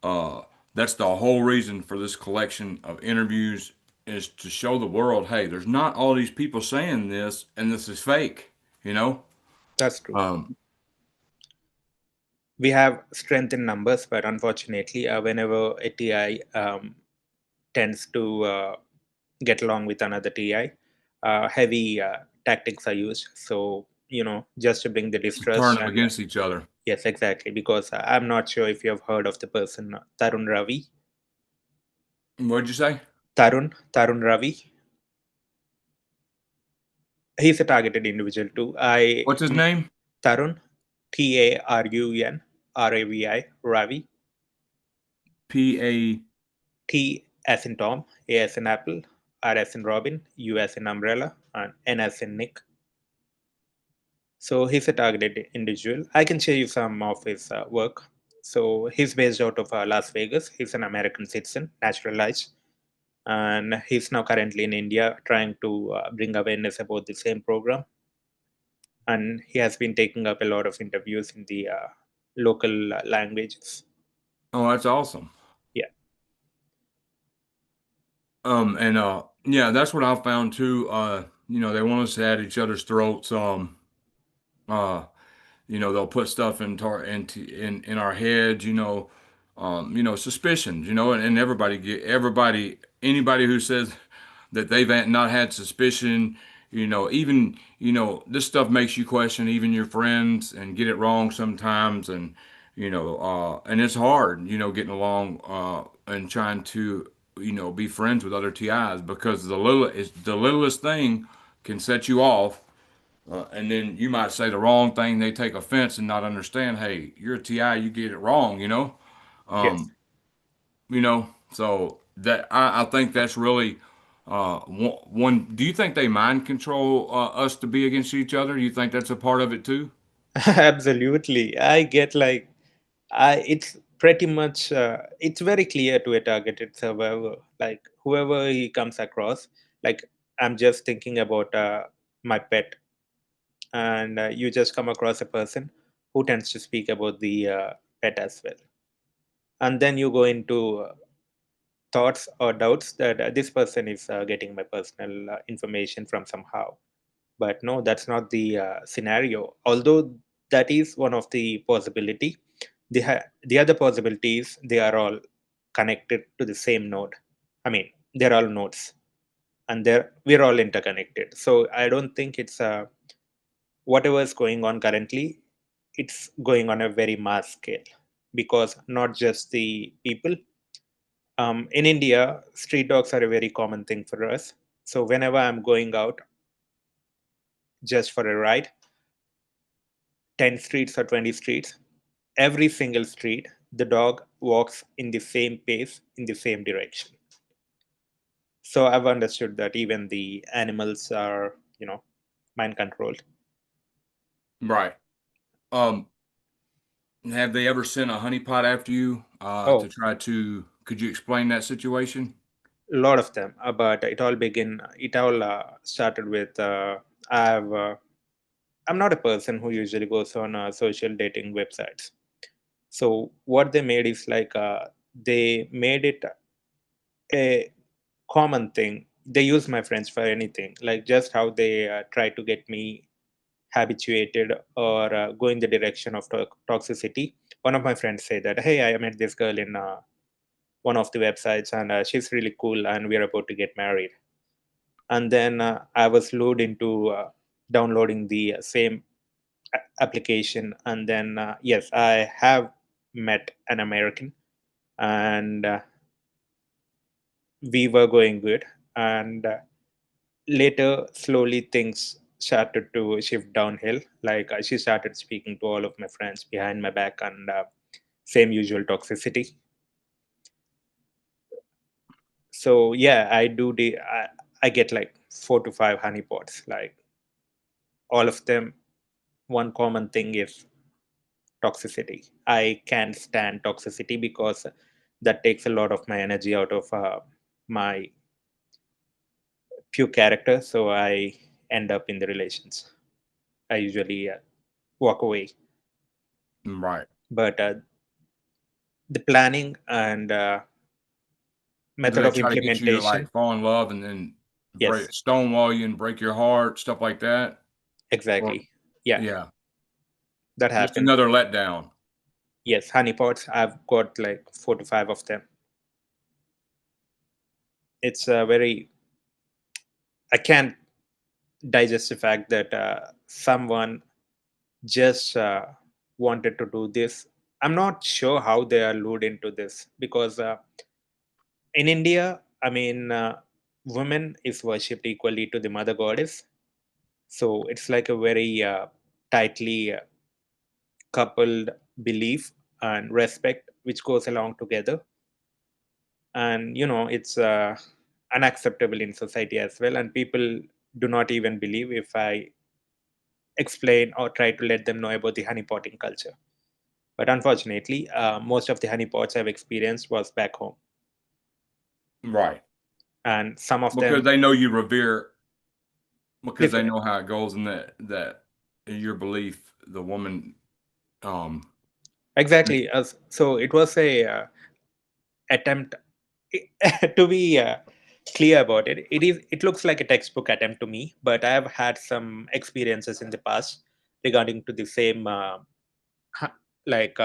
uh, that's the whole reason for this collection of interviews is to show the world, hey, there's not all these people saying this, and this is fake. You know. That's true. Um, We have strength in numbers, but unfortunately, whenever a TI tends to get along with another TI, heavy tactics are used. So, just to bring the to turn distrust. them And against each other. yes, exactly, because I'm not sure if you have heard of the person, Tarun Ravi. What'd you say? Tarun Ravi. He's a targeted individual too. What's his name? Tarun, Tarun Ravi. P.A. T as in Tom, A as in Apple, R as in Robin, U as in Umbrella, and N as in Nick. So he's a targeted individual. I can share you some of his work. So he's based out of Las Vegas. He's an American citizen, naturalized, and he's now currently in India trying to bring awareness about the same program. And he has been taking up a lot of interviews in the local languages. Oh, that's awesome. Yeah, And yeah, that's what I found too. They want us at each other's throats. Uh, they'll put stuff in our heads. Suspicions. And everybody, anybody who says that they've not had suspicion. Even this stuff makes you question even your friends and get it wrong sometimes, and it's hard, getting along and trying to be friends with other TIs because the littlest thing can set you off, and then you might say the wrong thing, they take offense and not understand. Hey, you're a TI, you get it wrong, yes. um, so that I think that's really one. Do you think they mind control us to be against each other? Do you think that's a part of it too? Absolutely. I get like, it's pretty much, it's very clear to a targeted survivor, like whoever he comes across. Like, I'm just thinking about my pet, and you just come across a person who tends to speak about the pet as well. And then you go into thoughts or doubts that this person is getting my personal information from somehow. But no, that's not the scenario. Although That is one of the possibility. The other possibility is they are all connected to the same node. I mean, they're all nodes, and we're all interconnected. So I don't think it's whatever is going on currently, it's going on a very mass scale, because not just the people. In India, street dogs are a very common thing for us. So whenever I'm going out just for a ride, 10 streets or 20 streets, every single street, the dog walks in the same pace, in the same direction. So I've understood that even the animals are, mind controlled. Right. Um, have they ever sent a honeypot after you to Oh, try to? Could you explain that situation? a lot of them, but it all started with I'm not a person who usually goes on social dating websites. So what they made is like they made it a common thing. They use my friends for anything, like just how they try to get me habituated or go in the direction of toxicity. One of my friends said that, hey, I met this girl in one of the websites, and she's really cool, and we're about to get married. And then I was lured into downloading the same application, and then yes, I have met an American, and we were going good. And later, slowly things started to shift downhill. Like she started speaking to all of my friends behind my back, and same usual toxicity. So yeah, I get like 4 to 5 honeypots. Like all of them, one common thing is toxicity. I can't stand toxicity because that takes a lot of my energy out of my pure character. So I end up in the relations. I usually walk away. Right. But the planning and Do method they of try to get you to implementation, like fall in love and then yes, break stonewall you and break your heart, stuff like that? Or exactly. Yeah, yeah, that just happened. another letdown. Yes, honeypots. I've got like 4 to 5 of them. It's a very, I can't digest the fact that someone just wanted to do this. I'm not sure how they are lured into this, because in India, I mean, women is worshipped equally to the mother goddess. So it's like a very tightly coupled belief and respect which goes along together. And it's unacceptable in society as well, and people do not even believe if I explain or try to let them know about the honeypotting culture. But unfortunately, most of the honeypots I've experienced was back home, Right. and some of Because them they know you revere because they different. know how it goes and that in your belief the woman um Exactly. So it was a attempt to be clear about it. It looks like a textbook attempt to me, but I have had some experiences in the past regarding to the same ha- like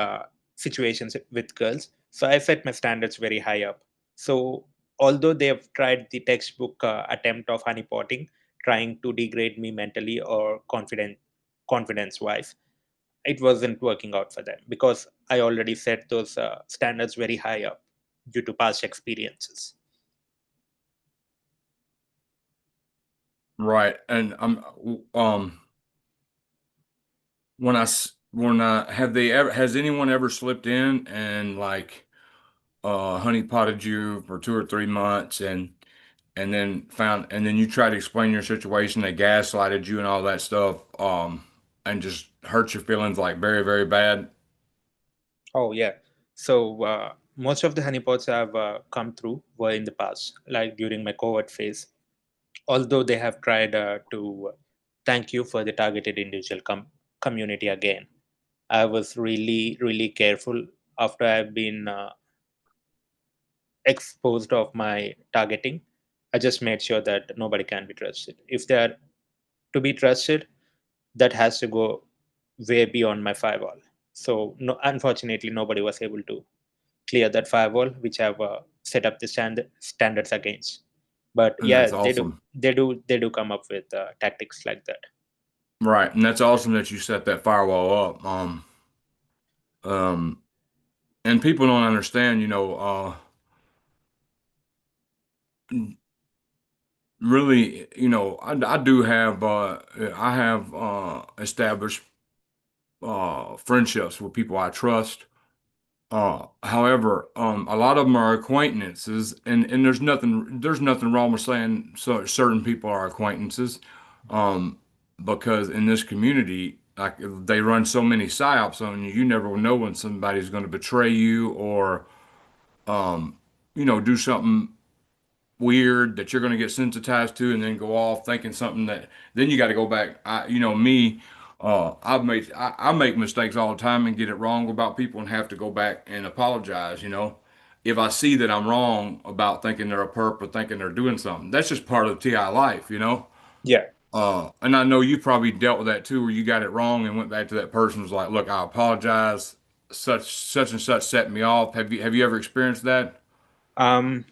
situations with girls. So I set my standards very high up. So although they have tried the textbook attempt of honeypotting, trying to degrade me mentally or confidence wise, it wasn't working out for them because I already set those standards very high up due to past experiences. right. And I'm when I have they ever has anyone ever slipped in and like honey potted you for 2 or 3 months and then you try to explain your situation, they gaslighted you and all that stuff, and just hurt your feelings like very, very bad. Oh yeah. So most of the honeypots I've come through were in the past, like during my COVID phase. Although they have tried to thank you for the targeted individual community again, I was really, really careful after I've been exposed of my targeting. I just made sure that nobody can be trusted. If they are to be trusted, that has to go. way beyond my firewall. So no, unfortunately, nobody was able to clear that firewall, which I've set up the standards against. But And yeah, that's awesome. they do come up with tactics like that. Right. And that's awesome that you set that firewall up. Um, and people don't understand, really, I do have, I have, established, friendships with people I trust. However, a lot of them are acquaintances, and there's nothing wrong with saying so certain people are acquaintances, um, because in this community, like they run so many psyops on you, you never know when somebody's going to betray you or, um, do something weird that you're going to get sensitized to and then go off thinking something that then you got to go back. Me, I make mistakes all the time and get it wrong about people and have to go back and apologize. If I see that I'm wrong about thinking they're a perp or thinking they're doing something, that's just part of TI life. Yeah. And I know you probably dealt with that too, where you got it wrong and went back to that person and was like, "Look, I apologize. Such and such set me off." Have you ever experienced that? Um,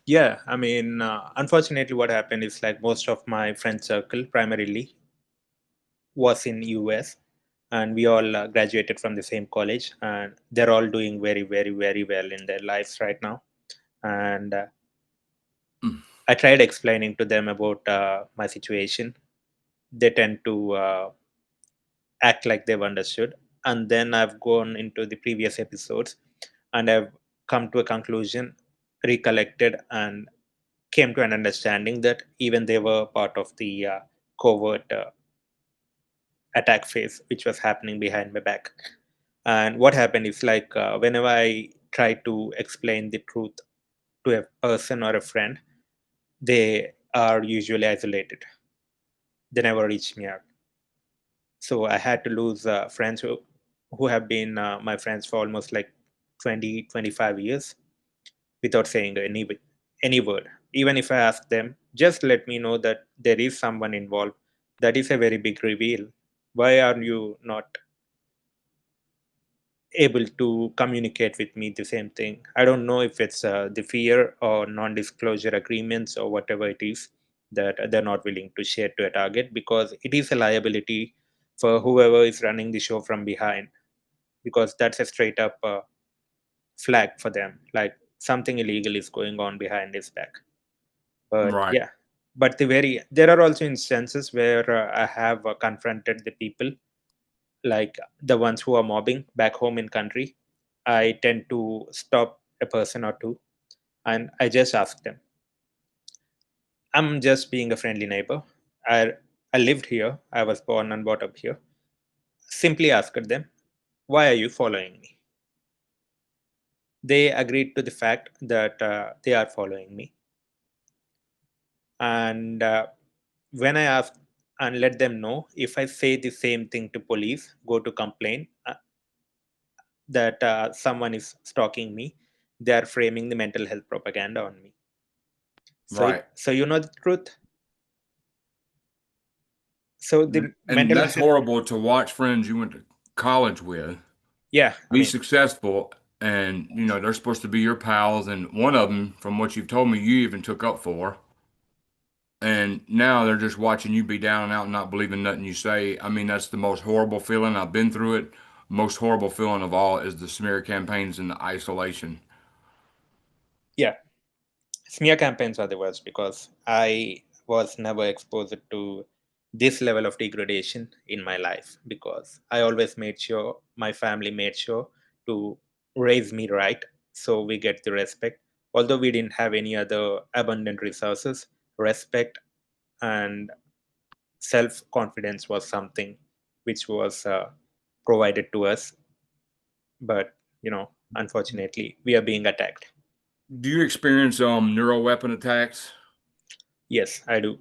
yeah, I mean, unfortunately, what happened is like most of my friend circle primarily was in US, and we all graduated from the same college, and they're all doing very, very, very well in their lives right now. And I tried explaining to them about my situation. They tend to act like they've understood. And then I've gone into the previous episodes and I've come to a conclusion, recollected, and came to an understanding that even they were part of the covert attack phase, which was happening behind my back. And what happened is like whenever I try to explain the truth to a person or a friend, they are usually isolated. They never reach me out. So I had to lose friends who have been my friends for almost like 20-25 years without saying any word. Even if I ask them, just let me know that there is someone involved. That is a very big reveal. Why are you not able to communicate with me the same thing? I don't know if it's the fear or non-disclosure agreements or whatever it is that they're not willing to share to a target, because it is a liability for whoever is running the show from behind, because that's a straight up flag for them, like something illegal is going on behind his back. But Right. yeah, but there are also instances where I have confronted the people, like the ones who are mobbing back home in country. I tend to stop a person or two and I just ask them, I'm just being a friendly neighbor. I i lived here, I was born and brought up here. Simply asked them, why are you following me? They agreed to the fact that they are following me. And when I ask and let them know, if I say the same thing to police, go to complain that someone is stalking me, they are framing the mental health propaganda on me. Right. So you know the truth. So the And mental that's health. horrible to watch friends you went to college with Yeah, I be mean, successful, and they're supposed to be your pals, and one of them, from what you've told me, you even took up for, and now they're just watching you be down and out and not believing nothing you say. I mean, that's the most horrible feeling. I've been through it. Most horrible feeling of all is the smear campaigns and the isolation. yeah, smear campaigns are the worst because I was never exposed to this level of degradation in my life, because I always made sure my family made sure to raise me right, so we get the respect. Although we didn't have any other abundant resources, respect and self confidence was something which was provided to us. But unfortunately, we are being attacked. Do you experience neural weapon attacks? Yes, I do.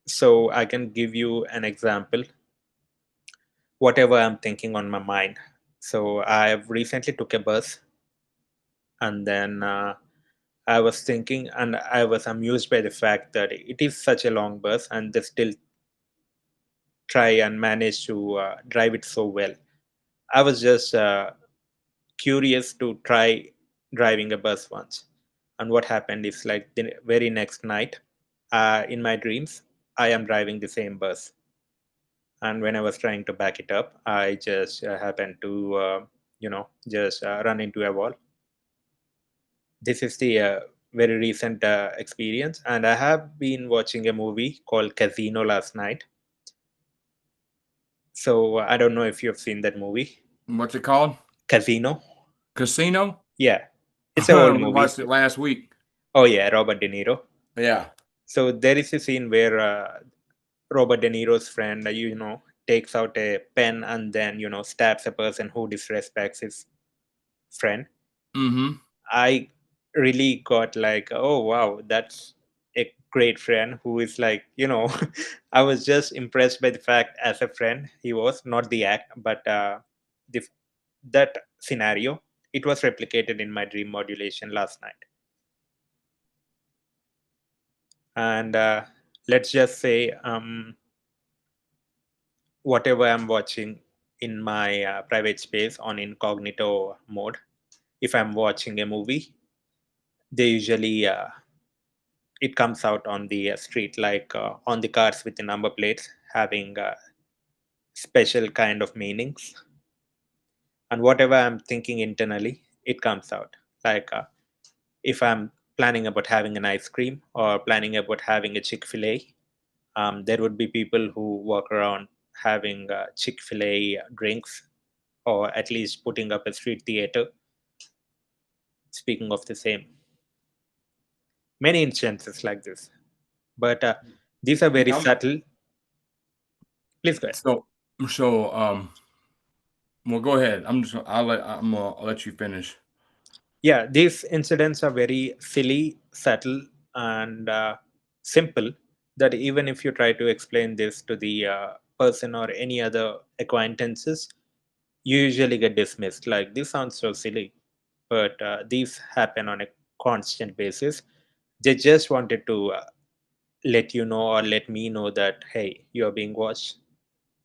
So I can give you an example, whatever I'm thinking on my mind. So I've recently took a bus, and then I was thinking, and I was amused by the fact that it is such a long bus and they still try and manage to drive it so well. I was just curious to try driving a bus once. And what happened is like the very next night, in my dreams, I am driving the same bus. And when I was trying to back it up, I just happened to, just run into a wall. This is the very recent experience. And I have been watching a movie called Casino last night. So I don't know if you've seen that movie, What's it called? Casino. Casino? Yeah, it's an old We movie. watched it last week. Oh yeah, Robert De Niro. Yeah. So there is a scene where Robert De Niro's friend, takes out a pen and then stabs a person who disrespects his friend. Mm-hmm. I really got like, oh wow, that's a great friend who is like, I was just impressed by the fact as a friend he was not the act, but the that scenario, it was replicated in my dream modulation last night. And let's just say, whatever I'm watching in my private space on incognito mode, if I'm watching a movie, they usually it comes out on the street, like on the cars with the number plates having special kind of meanings. And whatever I'm thinking internally, it comes out. Like if I'm planning about having an ice cream or planning about having a Chick-fil-A, there would be people who walk around having Chick-fil-A drinks, or at least putting up a street theater. Speaking of the same, many instances like this, but these are very Yeah. subtle. Please go ahead. So, so, well, go ahead. I'll let you finish. Yeah, these incidents are very silly, subtle, and simple, that even if you try to explain this to the person or any other acquaintances, you usually get dismissed. Like, this sounds so silly, but these happen on a constant basis. They just wanted to let you know or let me know that, hey, you're being watched,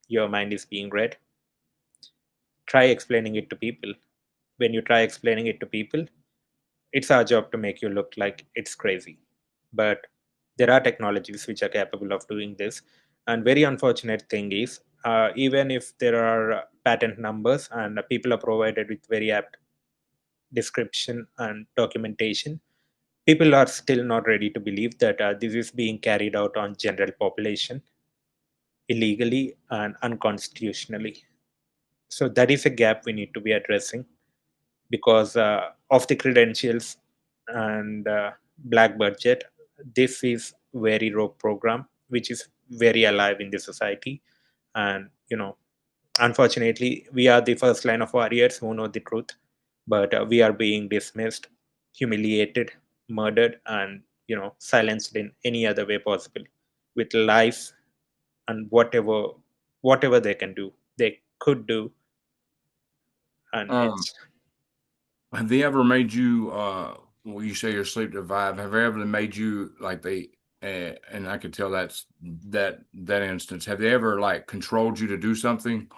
your mind is being read. Try explaining it to people. When you try explaining it to people, it's our job to make you look like it's crazy. But there are technologies which are capable of doing this. And very unfortunate thing is, even if there are patent numbers and people are provided with very apt description and documentation, people are still not ready to believe that this is being carried out on general population illegally and unconstitutionally. So that is a gap we need to be addressing, because of the credentials and black budget, this is very rogue program which is very alive in the society. And unfortunately, we are the first line of warriors who know the truth, but we are being dismissed, humiliated, murdered, and silenced in any other way possible, with lies and whatever they can do, they could do. And Um, it's have they ever made you, well, you say you're sleep deprived. Have they ever made you like and I could tell that instance. Have they ever like controlled you to do something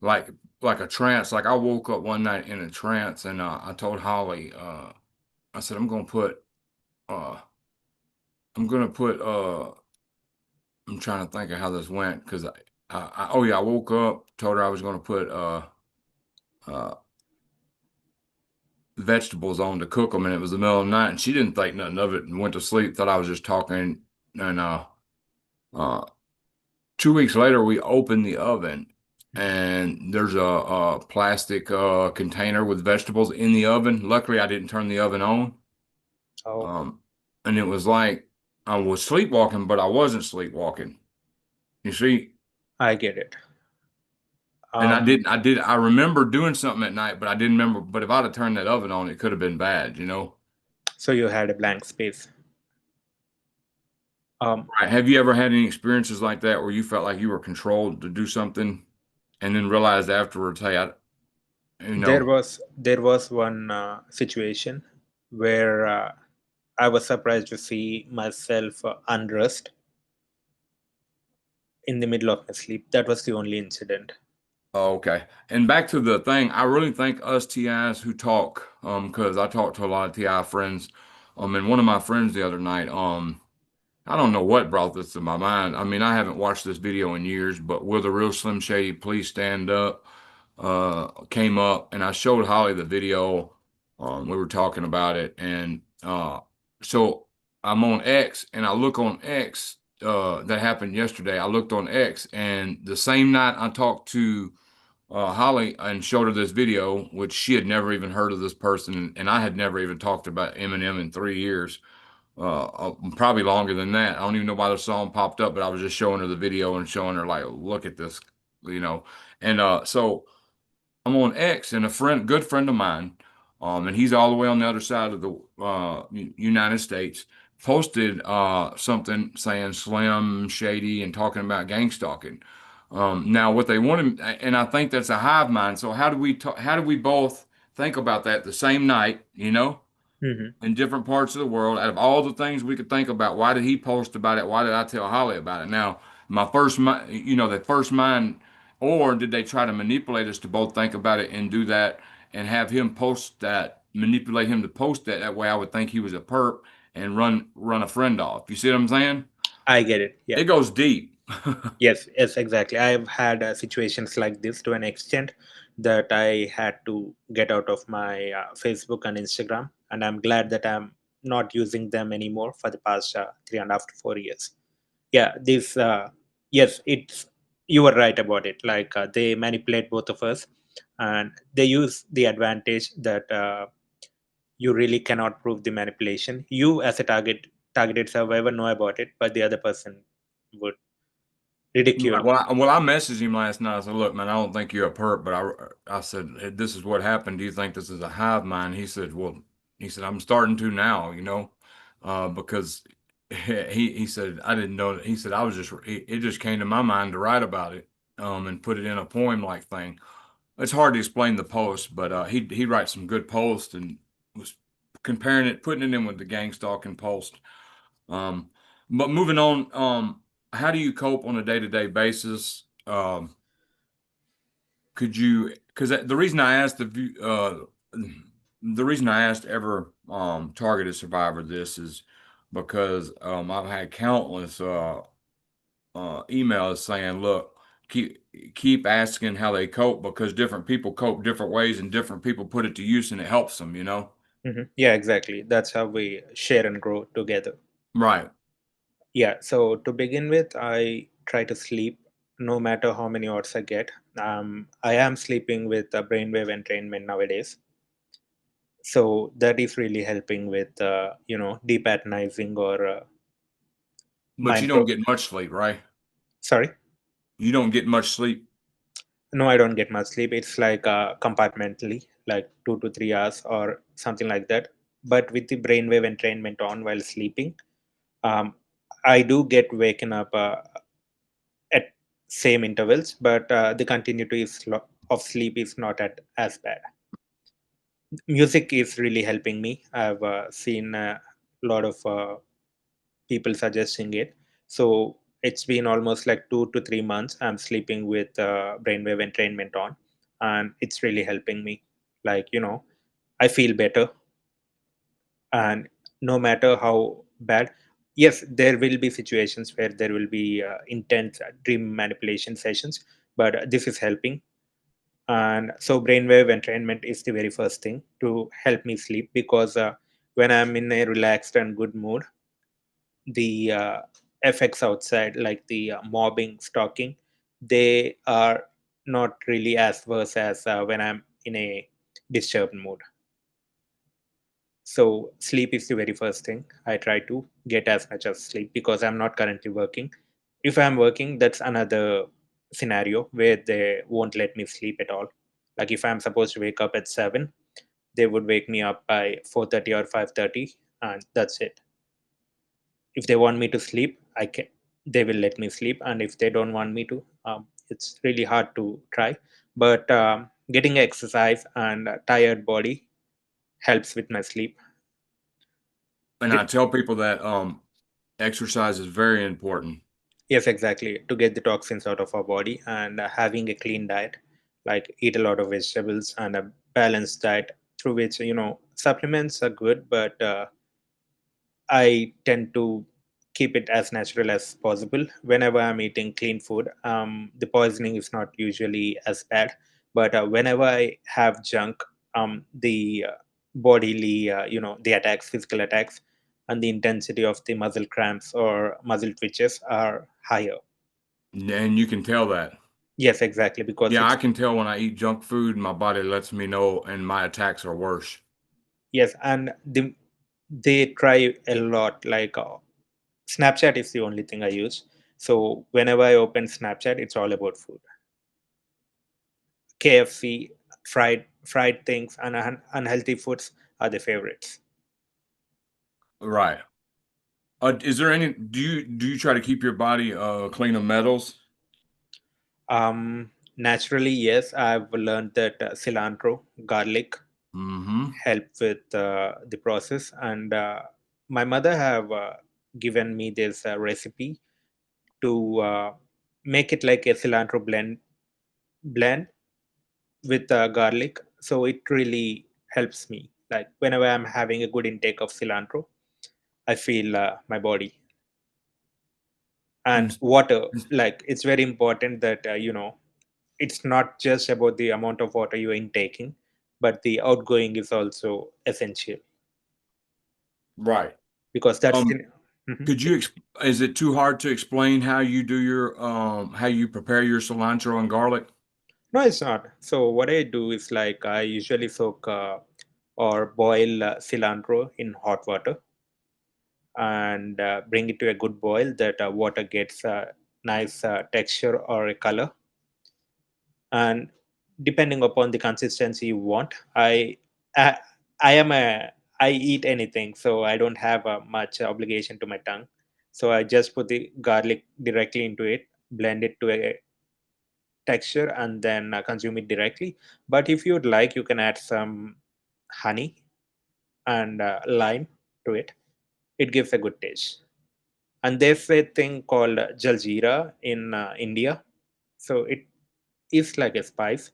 like like a trance? Like I woke up one night in a trance and I told Holly, I said uh, I'm gonna put, I'm trying to think of how this went because oh yeah, I woke up, told her I was gonna put uh vegetables on to cook them, and it was the middle of the night, and she didn't think nothing of it and went to sleep. Thought I was just talking, and uh 2 weeks later we opened the oven, and there's a plastic container with vegetables in the oven. Luckily, I didn't turn the oven on, oh, um, and it was like I was sleepwalking, but I wasn't sleepwalking. You see, I get it. and um I remember doing something at night, but I didn't remember. But if I'd have turned that oven on, it could have been bad, you know. so you had a blank space. um Right. Have you ever had any experiences like that where you felt like you were controlled to do something and then realized afterwards, hey, you there know, was there was one situation where I was surprised to see myself undressed in the middle of my sleep. That was the only incident. Oh, okay. And back to the thing, I really think us TIs who talk, because I talk to a lot of TI friends, and one of my friends the other night, I don't know what brought this to my mind. I mean, I haven't watched this video in years, but will the real Slim Shady please stand up? Came up, and I showed Holly the video. We were talking about it, and so I'm on X, and I look on X. That happened yesterday. I looked on X, and the same night I talked to Holly and showed her this video, which she had never even heard of this person, and I had never even talked about Eminem in 3 years, probably longer than that. I don't even know why the song popped up, but I was just showing her the video and showing her like, look at this, you know. And so I'm on X, and a friend, good friend of mine, and he's all the way on the other side of the United States, posted something saying Slim Shady and talking about gang stalking. Now, what they wanted, and I think that's a hive mind. So how do we both think about that the same night? Hmm. In different parts of the world. Out of all the things we could think about, why did he post about it? Why did I tell Holly about it? Now, my first mind, the first mind, or did they try to manipulate us to both think about it and do that and have him post that, manipulate him to post that? That way, I would think he was a perp and run a friend off. You see what I'm saying? I get it. Yeah. It goes deep. Yes, yes, exactly. I've had situations like this to an extent that I had to get out of my Facebook and Instagram, and I'm glad that I'm not using them anymore for the past 3.5 to 4 years. Yeah, this. Yes, it's you were right about it. Like they manipulate both of us, and they use the advantage that you really cannot prove the manipulation. You, as a targeted survivor, know about it, but the other person would ridicule. Right. Well, I messaged him last night. I said, "Look, man, I don't think you're a perp, but I said this is what happened. Do you think this is a hive mind?" He said, "Well, I'm starting to now, because he said I didn't know that. He said I was it just came to my mind to write about it, and put it in a poem like thing. It's hard to explain the post, but he writes some good posts and was comparing it, putting it in with the gang stalking post. Um, but moving on, how do you cope on a day-to-day basis? Could you? Because the reason I asked the reason I asked ever targeted survivor this is because I've had countless emails saying, "Look, keep keep asking how they cope because different people cope different ways and different people put it to use and it helps them." Yeah, exactly. That's how we share and grow together. Right. Yeah, so to begin with, I try to sleep no matter how many hours I get. I am sleeping with brainwave entrainment nowadays. So that is really helping with, depatronizing or But you mind don't pro. get much sleep, right? Sorry? You don't get much sleep. No, I don't get much sleep. It's like compartmentally, like 2 to 3 hours or something like that. But with the brainwave entrainment on while sleeping, um, I do get waken up at same intervals, but the continuity of sleep is not at as bad. Music is really helping me. I've seen a lot of people suggesting it. So it's been almost like 2 to 3 months. I'm sleeping with brainwave entrainment on, and it's really helping me. Like I feel better, and no matter how bad, yes, there will be situations where there will be intense dream manipulation sessions, but this is helping. And so brainwave entrainment is the very first thing to help me sleep, because when I'm in a relaxed and good mood, the effects outside, like the mobbing, stalking, they are not really as worse as when I'm in a disturbed mood. So sleep is the very first thing. I try to get as much as sleep because I'm not currently working. If I'm working, that's another scenario where they won't let me sleep at all. Like if I'm supposed to wake up at 7, they would wake me up by 4:30 or 5:30, and that's it. If they want me to sleep, I can. They will let me sleep, and if they don't want me to, it's really hard to try. But getting exercise and a tired body helps with my sleep. And I tell people that exercise is very important. Yes, exactly. To get the toxins out of our body and having a clean diet, like eat a lot of vegetables and a balanced diet through which, supplements are good, but I tend to keep it as natural as possible. Whenever I'm eating clean food, the poisoning is not usually as bad. But whenever I have junk, the bodily, the attacks, physical attacks, and the intensity of the muscle cramps or muscle twitches are higher. And you can tell that. Yes, exactly, because Yeah, I it's can tell when I eat junk food, my body lets me know, and my attacks are worse. yes, and they try a lot. Like Snapchat is the only thing I use. So whenever I open Snapchat, it's all about food. KFC, fried things, and unhealthy foods are the favorites. Right. Is there any? Do you try to keep your body clean of metals? Naturally, yes, I've learned that cilantro, garlic Mm-hmm. help with the process, and my mother have given me this recipe to make it like a cilantro blend with garlic. So it really helps me. Like whenever I'm having a good intake of cilantro, I feel my body and And water. Like it's very important that it's not just about the amount of water you are intaking, but the outgoing is also essential right. because that's the. Um, Mhm. could you? Is it too hard to explain how you do your how you prepare your cilantro and garlic? No, it's not. So what I do is like I usually soak or boil cilantro in hot water and bring it to a good boil that water gets a nice texture or a color, and depending upon the consistency you want, i, I am a I eat anything, so I don't have much obligation to my tongue. So I just put the garlic directly into it, blend it to a texture, and then consume it directly. But if you'd like, you can add some honey and lime to it. It gives a good taste. And there's a thing called jaljeera in India. So it is like a spice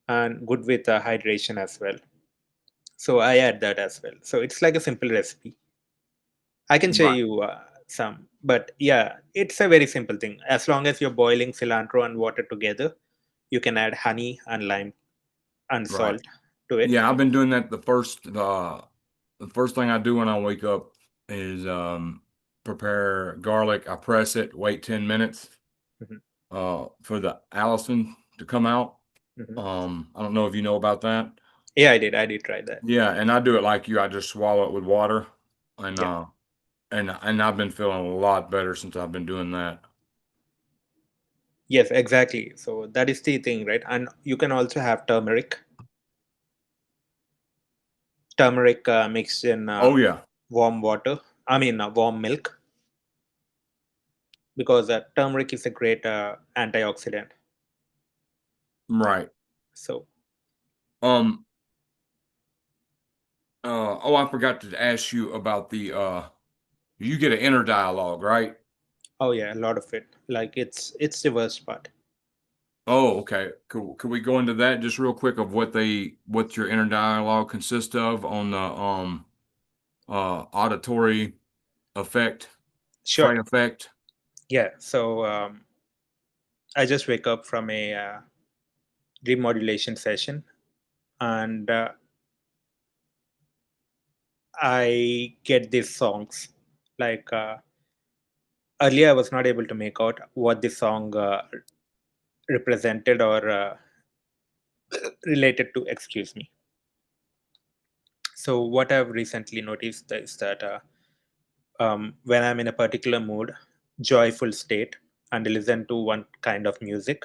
and good with hydration as well. So I add that as well. So it's like a simple recipe. I can show Right. you some, but yeah, it's a very simple thing. As long as you're boiling cilantro and water together, you can add honey and lime and Right. salt to it. Yeah, I've been doing that. The first thing I do when I wake up is prepare garlic. I press it, wait 10 minutes Mhm, for the Allison to come out. mhm. I don't know if you know about that. Yeah, I did try that. Yeah, and I do it like you. I just swallow it with water, and Yeah. I've been feeling a lot better since I've been doing that. Yes, exactly. So that is the thing, right? And you can also have turmeric mixed in Oh yeah, warm water. I mean, warm milk, because turmeric is a great antioxidant. right. So, Um. Oh, I forgot to ask you about the. You get an inner dialogue, right? oh yeah, a lot of it. Like it's the worst part. Oh, okay. Could we go into that just real quick of what your inner dialogue consists of on the auditory effect, Sure. play effect? Yeah. So I just wake up from a remodulation session, and I get these songs. Like earlier, I was not able to make out what the song represented or related to. Excuse me. So what I've recently noticed is that when I'm in a particular mood, joyful state, and listen to one kind of music,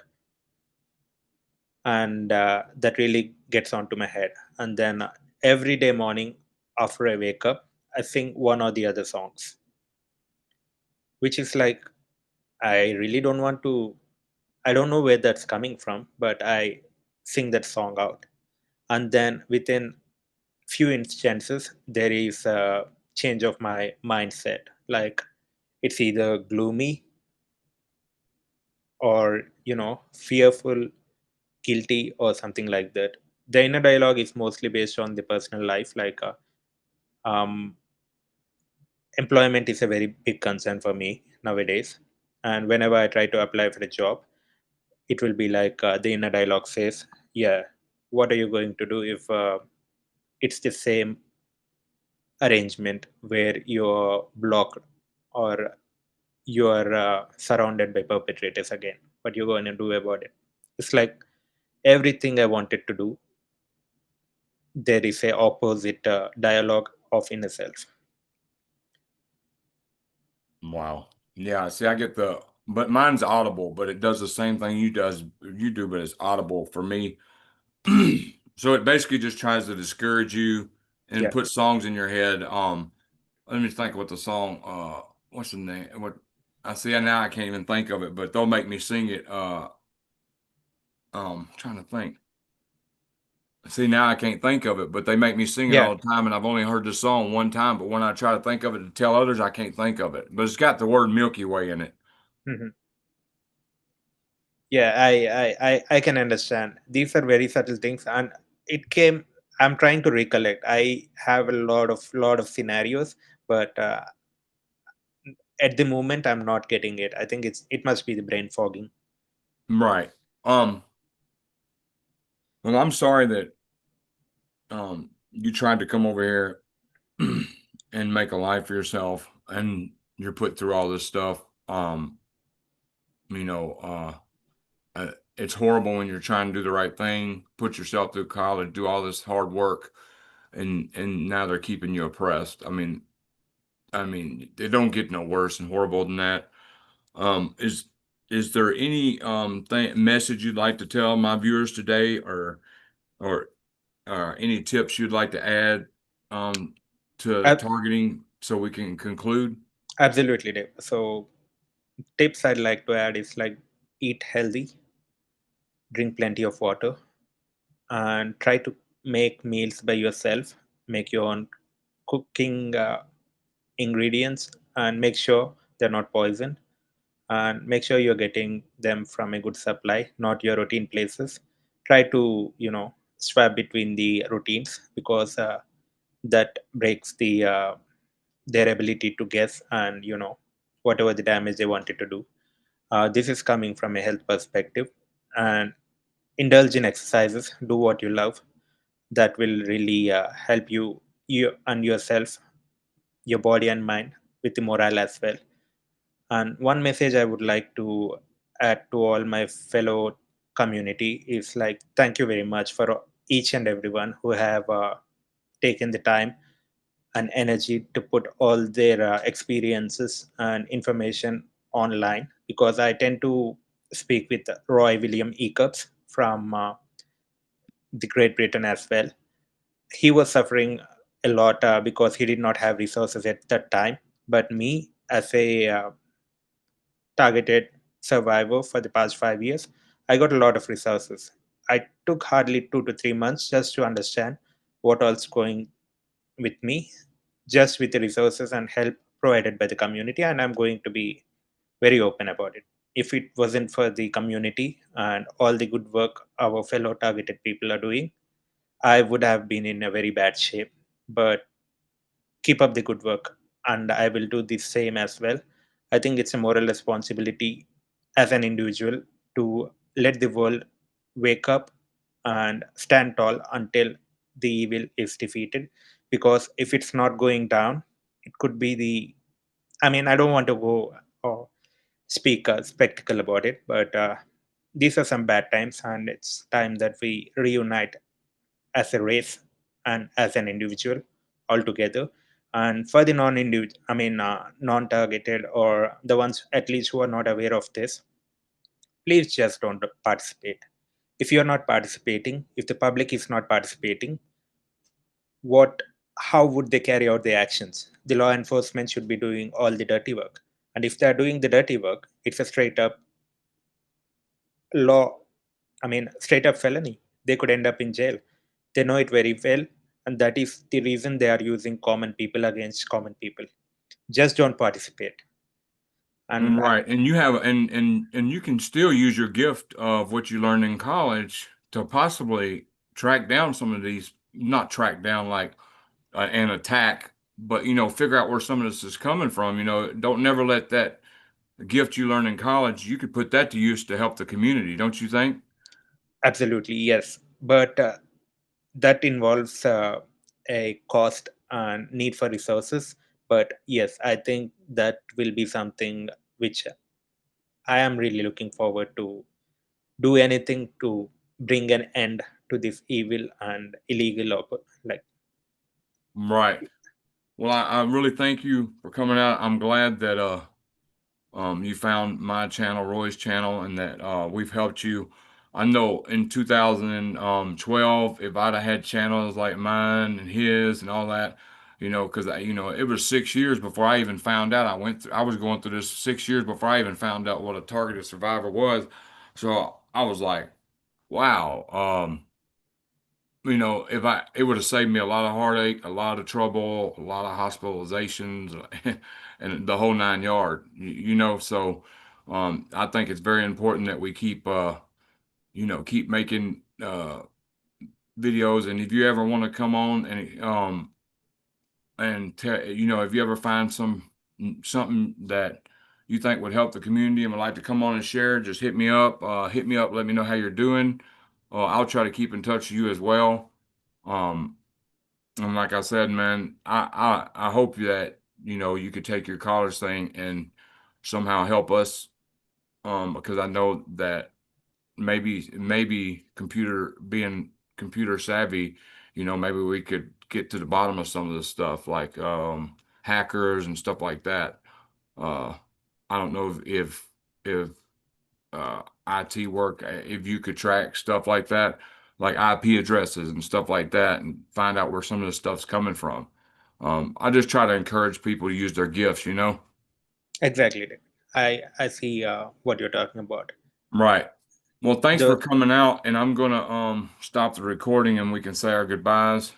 and that really gets onto my head. And then every day morning after I wake up, I sing one or the other songs, which is like I really don't want to. I don't know where that's coming from, but I sing that song out, and then within few instances there is a change of my mindset. Like it's either gloomy or fearful, guilty, or something like that. The inner dialogue is mostly based on the personal life, like employment is a very big concern for me nowadays. And whenever I try to apply for a job, it will be like the inner dialogue says, yeah, what are you going to do if it's the same arrangement where you're blocked, or you're surrounded by perpetrators again? What you're going to do about it? It's like everything I wanted to do, there is a opposite dialogue of inner self. Wow. Yeah. See, I get but mine's audible, but it does the same thing you do, but it's audible for me. So it basically just tries to discourage you and Yeah. put songs in your head. Let me think what the song. What's the name? What I see now, I can't even think of it, but they'll make me sing it. Trying to think. See, now I can't think of it, but they make me sing it Yeah. all the time, and I've only heard the song one time. But when I try to think of it to tell others, I can't think of it. But it's got the word Milky Way in it. Mhm. Yeah, I can understand. These are very subtle things, and it came. I'm trying to recollect. I have a lot of scenarios, but at the moment, I'm not getting it. I think it must be the brain fogging. Right. Um. Well, I'm sorry that you tried to come over here and make a life for yourself, and you're put through all this stuff. You know, it's horrible when you're trying to do the right thing, put yourself through college, do all this hard work, and now they're keeping you oppressed. I mean, it don't get no worse and horrible than that. Um, is is there any message you'd like to tell my viewers today, or any tips you'd like to add um to Ab- targeting so we can conclude? Absolutely, Dave. So tips I'd like to add is like eat healthy, drink plenty of water, and try to make meals by yourself. Make your own cooking ingredients, and make sure they're not poison, and make sure you're getting them from a good supply, not your routine places. Try to swap between the routines, because that breaks their ability to guess, and whatever the damage they wanted to do. This is coming from a health perspective. And indulge in exercises, do what you love. That will really help you and yourself, your body and mind, with the morale as well. And one message I would like to add to all my fellow community is like, thank you very much for each and everyone who have taken the time and energy to put all their experiences and information online, because I tend to speak with Roy William Ecups from the Great Britain as well. He was suffering a lot because he did not have resources at that time. But me, as a targeted survivor for the past 5 years, I got a lot of resources. I took hardly 2 to 3 months just to understand what all's going with me, just with the resources and help provided by the community. And I'm going to be very open about it. If it wasn't for the community and all the good work our fellow targeted people are doing, I would have been in a very bad shape. But keep up the good work, and I will do the same as well. I think it's a moral responsibility as an individual to let the world wake up and stand tall until the evil is defeated. Because if it's not going down, it could be the, I mean, I don't want to go or speak a spectacle about it, but these are some bad times, and it's time that we reunite as a race and as an individual altogether. And for the non-targeted, or the ones at least who are not aware of this, please just don't participate. If you're not participating, if the public is not participating, what how would they carry out their actions? The law enforcement should be doing all the dirty work. And if they're doing the dirty work, it's a straight up law, straight up felony. They could end up in jail. They know it very well, and that is the reason they are using common people against common people. Just don't participate. And Right. And you have and you can still use your gift of what you learned in college to possibly track down some of these, not track down like an attack, but figure out where some of this is coming from. Don't never let that gift you learned in college, you could put that to use to help the community, don't you think? absolutely, yes. But that involves a cost and need for resources. But yes, I think that will be something which I am really looking forward to do anything to bring an end to this evil and illegal like. Right. Well, I really thank you for coming out. I'm glad that you found my channel, Roy's channel, and that we've helped you. I know in 2012, if I'd have had channels like mine and his and all that, because it was 6 years before I even found out. I was going through this 6 years before I even found out what a targeted survivor was. So I was like, wow. If it would have saved me a lot of heartache, a lot of trouble, a lot of hospitalizations, and the whole nine yard. So I think it's very important that we keep making videos. And if you ever want to come on and if you ever find something that you think would help the community and would like to come on and share, just hit me up. Hit me up. Let me know how you're doing. I'll try to keep in touch with you as well. Um, And like I said, man, I hope that you could take your college thing and somehow help us, because I know that maybe being computer savvy, maybe we could get to the bottom of some of this stuff like hackers and stuff like that. Uh, I don't know if IT work, if you could track stuff like that, like IP addresses and stuff like that, and find out where some of the stuff's coming from. I just try to encourage people to use their gifts. Exactly. I see what you're talking about. Right. Well, thanks for The coming out, and I'm gonna stop the recording and we can say our goodbyes.